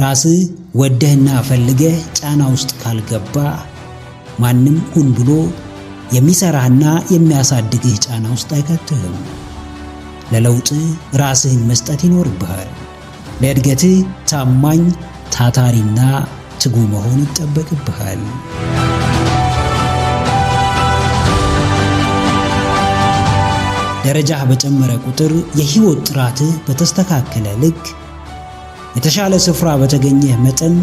A: ራስህ ወደህና ፈልገህ ጫና ውስጥ ካልገባ ማንም ሁን ብሎ የሚሰራህና የሚያሳድግህ ጫና ውስጥ አይከትህም። ለለውጥ ራስህን መስጠት ይኖርብሃል። ለእድገትህ ታማኝ፣ ታታሪና ትጉ መሆን ይጠበቅብሃል። ደረጃህ በጨመረ ቁጥር፣ የህይወት ጥራትህ በተስተካከለ ልክ፣ የተሻለ ስፍራ በተገኘህ መጠን፣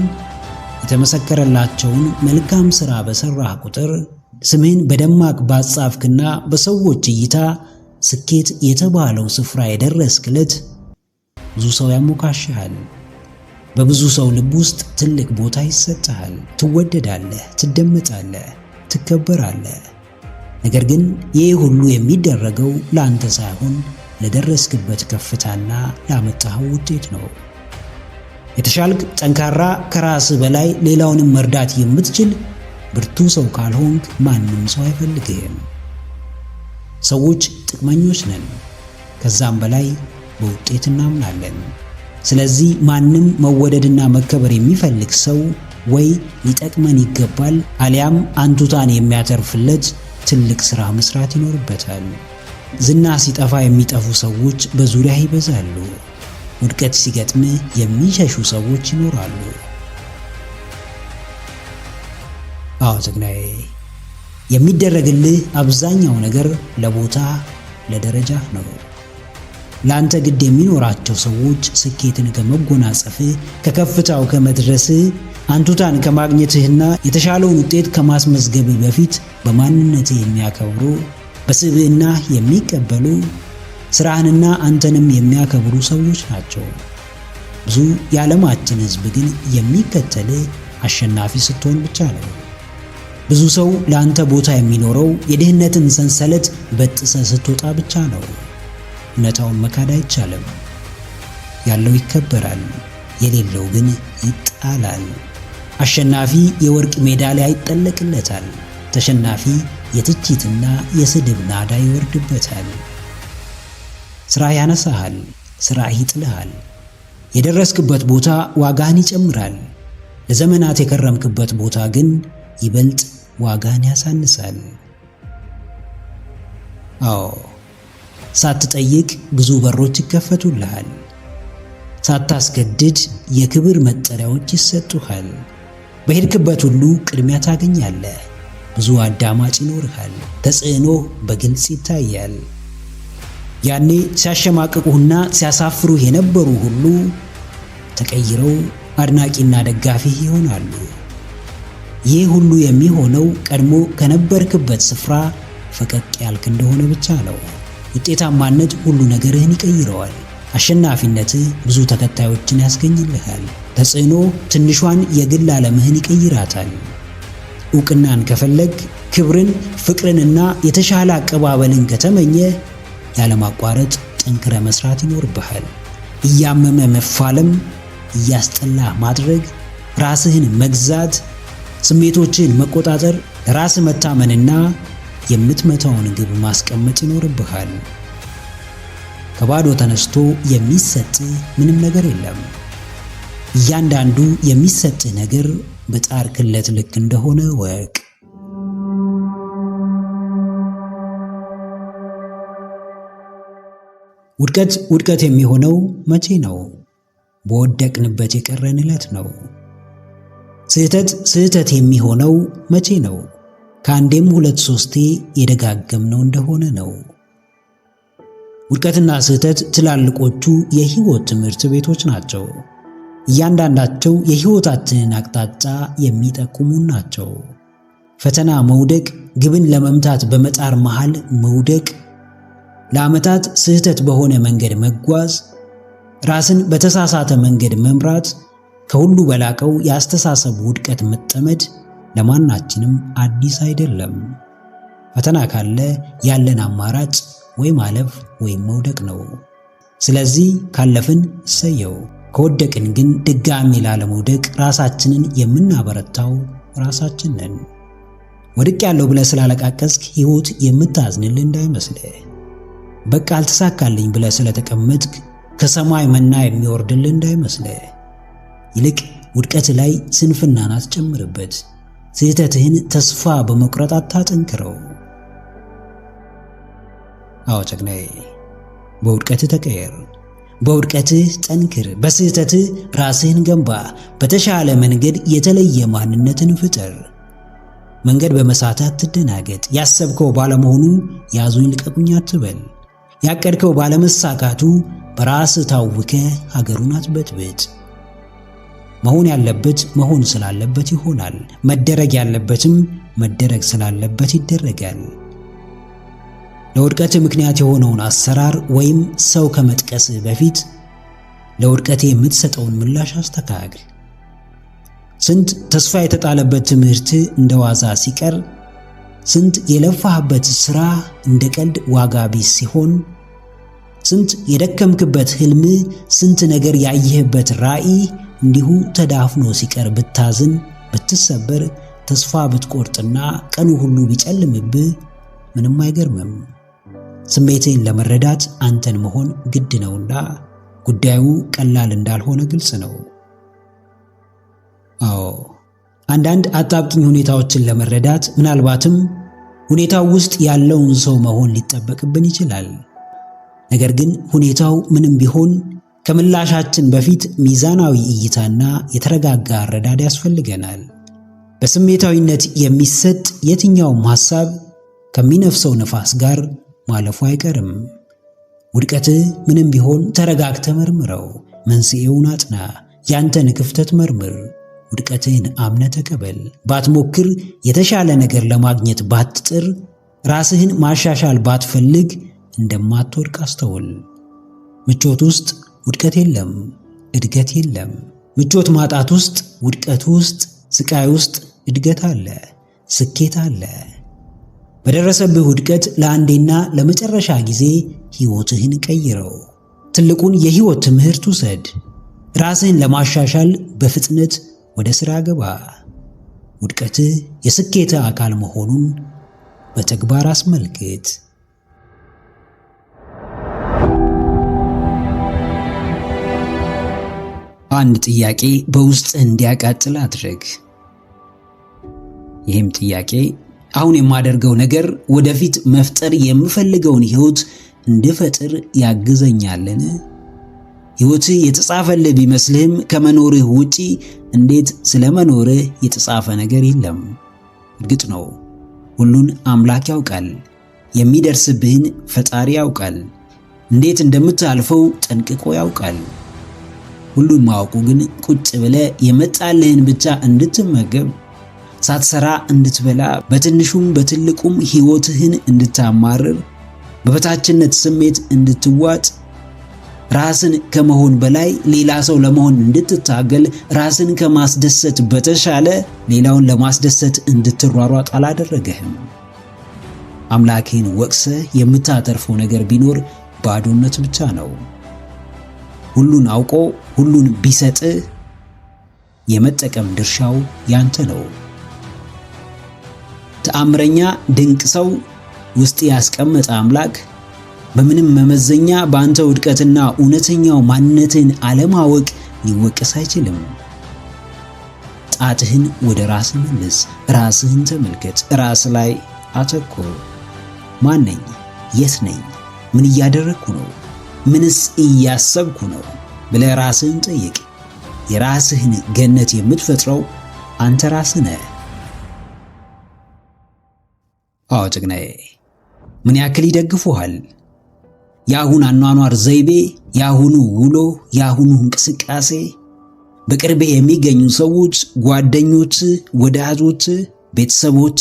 A: የተመሰከረላቸውን መልካም ሥራ በሠራህ ቁጥር፣ ስምህን በደማቅ ባጻፍክና በሰዎች እይታ ስኬት የተባለው ስፍራ የደረስክ ዕለት ብዙ ሰው ያሞካሽሃል። በብዙ ሰው ልብ ውስጥ ትልቅ ቦታ ይሰጥሃል። ትወደዳለህ፣ ትደመጣለህ፣ ትከበራለህ። ነገር ግን ይህ ሁሉ የሚደረገው ለአንተ ሳይሆን ለደረስክበት ከፍታና ላመጣኸው ውጤት ነው። የተሻልክ፣ ጠንካራ፣ ከራስህ በላይ ሌላውንም መርዳት የምትችል ብርቱ ሰው ካልሆንክ ማንም ሰው አይፈልግህም። ሰዎች ጥቅመኞች ነን፣ ከዛም በላይ በውጤት እናምናለን። ስለዚህ ማንም መወደድና መከበር የሚፈልግ ሰው ወይ ሊጠቅመን ይገባል፣ አሊያም አንቱታን የሚያተርፍለት ትልቅ ሥራ መስራት ይኖርበታል። ዝና ሲጠፋ የሚጠፉ ሰዎች በዙሪያ ይበዛሉ። ውድቀት ሲገጥምህ የሚሸሹ ሰዎች ይኖራሉ። አዎ ጀግናዬ፣ የሚደረግልህ አብዛኛው ነገር ለቦታ ለደረጃ ነው። ላንተ ግድ የሚኖራቸው ሰዎች ስኬትን ከመጎናጸፍህ፣ ከከፍታው ከመድረስህ፣ አንቱታን ከማግኘትህና የተሻለውን ውጤት ከማስመዝገብህ በፊት በማንነትህ የሚያከብሩ፣ በስብዕና የሚቀበሉ፣ ስራህንና አንተንም የሚያከብሩ ሰዎች ናቸው። ብዙ የዓለማችን ሕዝብ ግን የሚከተልህ አሸናፊ ስትሆን ብቻ ነው። ብዙ ሰው ለአንተ ቦታ የሚኖረው የድህነትን ሰንሰለት በጥሰህ ስትወጣ ብቻ ነው። እውነታውን መካድ አይቻልም። ያለው ይከበራል፣ የሌለው ግን ይጣላል። አሸናፊ የወርቅ ሜዳሊያ ይጠለቅለታል። ተሸናፊ የትችትና የስድብ ናዳ ይወርድበታል። ስራ ያነሳሃል፣ ስራ ይጥልሃል። የደረስክበት ቦታ ዋጋህን ይጨምራል። ለዘመናት የከረምክበት ቦታ ግን ይበልጥ ዋጋህን ያሳንሳል። አዎ፣ ሳትጠይቅ ብዙ በሮች ይከፈቱልሃል። ሳታስገድድ የክብር መጠሪያዎች ይሰጡሃል። በሄድክበት ሁሉ ቅድሚያ ታገኛለህ። ብዙ አዳማጭ ይኖርሃል። ተጽዕኖ በግልጽ ይታያል። ያኔ ሲያሸማቅቁህና ሲያሳፍሩህ የነበሩ ሁሉ ተቀይረው አድናቂና ደጋፊህ ይሆናሉ። ይህ ሁሉ የሚሆነው ቀድሞ ከነበርክበት ስፍራ ፈቀቅ ያልክ እንደሆነ ብቻ ነው። ውጤታማነት ሁሉ ነገርህን ይቀይረዋል። አሸናፊነትህ ብዙ ተከታዮችን ያስገኝልሃል። ተጽዕኖ ትንሿን የግል ዓለምህን ይቀይራታል። ዕውቅናን ከፈለግ፣ ክብርን፣ ፍቅርንና የተሻለ አቀባበልን ከተመኘ ያለማቋረጥ ጠንክረ መስራት ይኖርብሃል። እያመመ መፋለም፣ እያስጠላ ማድረግ፣ ራስህን መግዛት፣ ስሜቶችን መቆጣጠር፣ ለራስ መታመንና የምትመታውን ግብ ማስቀመጥ ይኖርብሃል። ከባዶ ተነስቶ የሚሰጥህ ምንም ነገር የለም። እያንዳንዱ የሚሰጥህ ነገር በጣርክለት ልክ እንደሆነ ወቅ። ውድቀት የሚሆነው መቼ ነው? በወደቅንበት የቀረን ዕለት ነው። ስህተት የሚሆነው መቼ ነው? ከአንዴም 2-3 የደጋገምነው እንደሆነ ነው። ውድቀትና ስህተት ትላልቆቹ የህይወት ትምህርት ቤቶች ናቸው። እያንዳንዳቸው የህይወታችንን አቅጣጫ የሚጠቁሙን ናቸው። ፈተና መውደቅ፣ ግብን ለመምታት በመጣር መሃል መውደቅ፣ ለዓመታት ስህተት በሆነ መንገድ መጓዝ፣ ራስን በተሳሳተ መንገድ መምራት፣ ከሁሉ በላቀው የአስተሳሰብ ውድቀት መጠመድ ለማናችንም አዲስ አይደለም። ፈተና ካለ ያለን አማራጭ ወይ ማለፍ ወይም መውደቅ ነው። ስለዚህ ካለፍን እሰየው፣ ከወደቅን ግን ድጋሚ ላለመውደቅ ራሳችንን የምናበረታው ራሳችን ነን። ወድቅ ያለው ብለህ ስላለቃቀስክ ህይወት የምታዝንልህ እንዳይመስልህ። በቃ አልተሳካልኝ ብለህ ስለተቀመጥክ ከሰማይ መና የሚወርድልህ እንዳይመስልህ። ይልቅ ውድቀት ላይ ስንፍናን አትጨምርበት። ስህተትህን ተስፋ በመቁረጥ አታጠንክረው። አዎ ጀግናዬ፣ በውድቀትህ ተቀየር፣ በውድቀትህ ጠንክር፣ በስህተትህ ራስህን ገንባ፣ በተሻለ መንገድ የተለየ ማንነትን ፍጠር። መንገድ በመሳትህ አትደናገጥ። ያሰብከው ባለመሆኑ ያዙኝ ልቀቁኝ አትበል። ያቀድከው ባለመሳካቱ በራስህ ታውከህ ሀገሩን አትበጥብጥ። መሆን ያለበት መሆን ስላለበት ይሆናል። መደረግ ያለበትም መደረግ ስላለበት ይደረጋል። ለውድቀት ምክንያት የሆነውን አሰራር ወይም ሰው ከመጥቀስህ በፊት ለውድቀቴ የምትሰጠውን ምላሽ አስተካክል። ስንት ተስፋ የተጣለበት ትምህርት እንደ ዋዛ ሲቀር፣ ስንት የለፋህበት ስራ እንደ ቀልድ ዋጋ ቢስ ሲሆን፣ ስንት የደከምክበት ህልም፣ ስንት ነገር ያየህበት ራዕይ እንዲሁ ተዳፍኖ ሲቀር ብታዝን፣ ብትሰበር፣ ተስፋ ብትቆርጥና ቀኑ ሁሉ ቢጨልምብህ ምንም አይገርምም። ስሜትህን ለመረዳት አንተን መሆን ግድ ነውና ጉዳዩ ቀላል እንዳልሆነ ግልጽ ነው። አዎ፣ አንዳንድ አጣብቂኝ ሁኔታዎችን ለመረዳት ምናልባትም ሁኔታው ውስጥ ያለውን ሰው መሆን ሊጠበቅብን ይችላል። ነገር ግን ሁኔታው ምንም ቢሆን ከምላሻችን በፊት ሚዛናዊ እይታና የተረጋጋ አረዳድ ያስፈልገናል። በስሜታዊነት የሚሰጥ የትኛውም ሐሳብ ከሚነፍሰው ነፋስ ጋር ማለፉ አይቀርም። ውድቀትህ ምንም ቢሆን ተረጋግተህ መርምረው። መንስኤውን አጥና። ያንተን ክፍተት መርምር። ውድቀትህን አምነህ ተቀበል። ባትሞክር፣ የተሻለ ነገር ለማግኘት ባትጥር፣ ራስህን ማሻሻል ባትፈልግ እንደማትወድቅ አስተውል። ምቾት ውስጥ ውድቀት የለም፣ እድገት የለም። ምቾት ማጣት ውስጥ፣ ውድቀት ውስጥ፣ ስቃይ ውስጥ እድገት አለ፣ ስኬት አለ። በደረሰብህ ውድቀት ለአንዴና ለመጨረሻ ጊዜ ሕይወትህን ቀይረው። ትልቁን የሕይወት ትምህርት ውሰድ። ራስህን ለማሻሻል በፍጥነት ወደ ሥራ ገባ። ውድቀትህ የስኬትህ አካል መሆኑን በተግባር አስመልክት። አንድ ጥያቄ በውስጥህ እንዲያቃጥል አድርግ። ይህም ጥያቄ አሁን የማደርገው ነገር ወደፊት መፍጠር የምፈልገውን ሕይወት እንድፈጥር ያግዘኛልን? ሕይወትህ የተጻፈልህ ቢመስልህም ከመኖርህ ውጪ እንዴት ስለ መኖርህ የተጻፈ ነገር የለም። እርግጥ ነው ሁሉን አምላክ ያውቃል። የሚደርስብህን ፈጣሪ ያውቃል። እንዴት እንደምታልፈው ጠንቅቆ ያውቃል። ሁሉን ማወቁ ግን ቁጭ ብለህ የመጣልህን ብቻ እንድትመገብ፣ ሳትሰራ እንድትበላ፣ በትንሹም በትልቁም ሕይወትህን እንድታማርር፣ በበታችነት ስሜት እንድትዋጥ፣ ራስን ከመሆን በላይ ሌላ ሰው ለመሆን እንድትታገል፣ ራስን ከማስደሰት በተሻለ ሌላውን ለማስደሰት እንድትሯሯጥ አላደረገህም። አምላክህን ወቅሰህ የምታተርፈው ነገር ቢኖር ባዶነት ብቻ ነው። ሁሉን አውቆ ሁሉን ቢሰጥህ የመጠቀም ድርሻው ያንተ ነው። ተአምረኛ ድንቅ ሰው ውስጥ ያስቀመጠ አምላክ በምንም መመዘኛ በአንተ ውድቀትና እውነተኛው ማንነትን አለማወቅ ሊወቀስ አይችልም። ጣትህን ወደ ራስህ መልስ። ራስህን ተመልከት። ራስ ላይ አተኩር። ማን ነኝ? የት ነኝ? ምን እያደረግኩ ነው? ምንስ እያሰብኩ ነው ብለህ ራስህን ጠይቅ። የራስህን ገነት የምትፈጥረው አንተ ራስህ ነህ። አዎ ጀግናዬ፣ ምን ያክል ይደግፉሃል? የአሁን አኗኗር ዘይቤ፣ የአሁኑ ውሎ፣ የአሁኑ እንቅስቃሴ፣ በቅርቤ የሚገኙ ሰዎች፣ ጓደኞች፣ ወዳጆች፣ ቤተሰቦች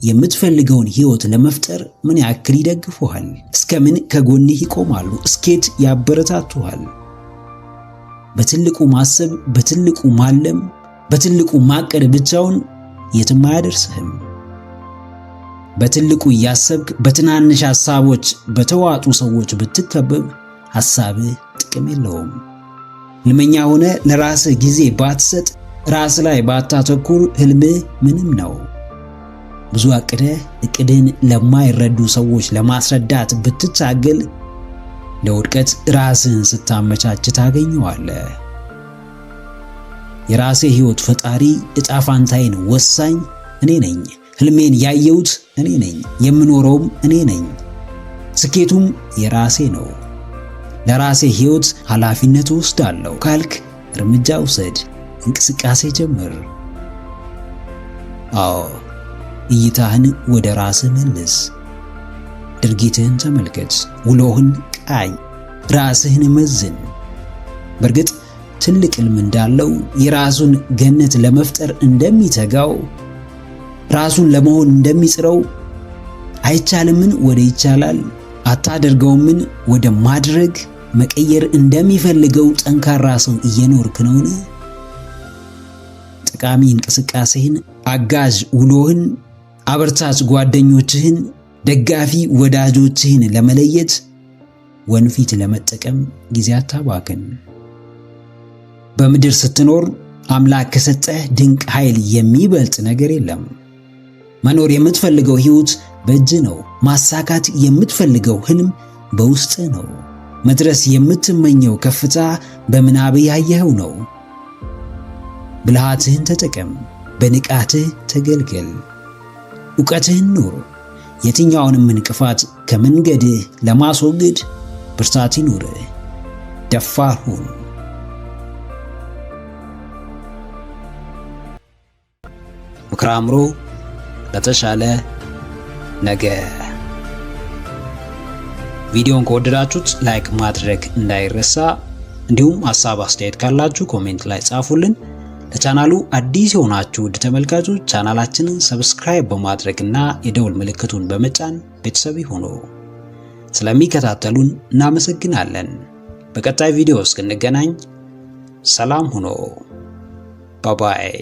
A: የምትፈልገውን ሕይወት ለመፍጠር ምን ያክል ይደግፉሃል? እስከምን ከጎንህ ይቆማሉ? እስኬት ያበረታቱሃል? በትልቁ ማሰብ፣ በትልቁ ማለም፣ በትልቁ ማቀድ ብቻውን የትም አያደርስህም። በትልቁ እያሰብክ በትናንሽ ሐሳቦች በተዋጡ ሰዎች ብትከበብ ሐሳብህ ጥቅም የለውም። ሕልመኛ ሆነ ለራስህ ጊዜ ባትሰጥ፣ ራስ ላይ ባታተኩር ሕልምህ ምንም ነው። ብዙ አቅደህ እቅድን ለማይረዱ ሰዎች ለማስረዳት ብትታገል ለውድቀት ራስህን ስታመቻች ታገኘዋለህ። የራሴ ሕይወት ፈጣሪ፣ ዕጣ ፋንታዬን ወሳኝ እኔ ነኝ። ሕልሜን ያየሁት እኔ ነኝ። የምኖረውም እኔ ነኝ። ስኬቱም የራሴ ነው። ለራሴ ሕይወት ኃላፊነት ወስዳለሁ ካልክ እርምጃ ውሰድ። እንቅስቃሴ ጀምር። አዎ፣ እይታህን ወደ ራስህ መልስ። ድርጊትህን ተመልከት። ውሎህን ቃኝ። ራስህን መዝን። በእርግጥ ትልቅ ሕልም እንዳለው፣ የራሱን ገነት ለመፍጠር እንደሚተጋው፣ ራሱን ለመሆን እንደሚጥረው፣ አይቻልምን ወደ ይቻላል፣ አታደርገውምን ወደ ማድረግ መቀየር እንደሚፈልገው ጠንካራ ሰው እየኖርክ ነውን? ጠቃሚ እንቅስቃሴህን፣ አጋዥ ውሎህን፣ አበርታች ጓደኞችህን፣ ደጋፊ ወዳጆችህን ለመለየት ወንፊት ለመጠቀም ጊዜ አታባክን። በምድር ስትኖር አምላክ ከሰጠህ ድንቅ ኃይል የሚበልጥ ነገር የለም። መኖር የምትፈልገው ሕይወት በእጅ ነው። ማሳካት የምትፈልገው ሕልም በውስጥ ነው። መድረስ የምትመኘው ከፍታ በምናብህ ያየኸው ነው። ብልሃትህን ተጠቀም። በንቃትህ ተገልገል። ዕውቀትህን ኑር። የትኛውንም እንቅፋት ከመንገድህ ለማስወገድ ብርታት ይኑርህ። ደፋር ሁን። ምክረ አእምሮ ለተሻለ ነገ። ቪዲዮን ከወደዳችሁት ላይክ ማድረግ እንዳይረሳ። እንዲሁም ሐሳብ አስተያየት ካላችሁ ኮሜንት ላይ ጻፉልን። ለቻናሉ አዲስ የሆናችሁ ውድ ተመልካቾች ቻናላችንን ሰብስክራይብ በማድረግና የደውል ምልክቱን በመጫን ቤተሰብ ይሁኑ። ስለሚከታተሉን እናመሰግናለን። በቀጣይ ቪዲዮ እስክንገናኝ ሰላም ሁኑ። ባይ ባይ።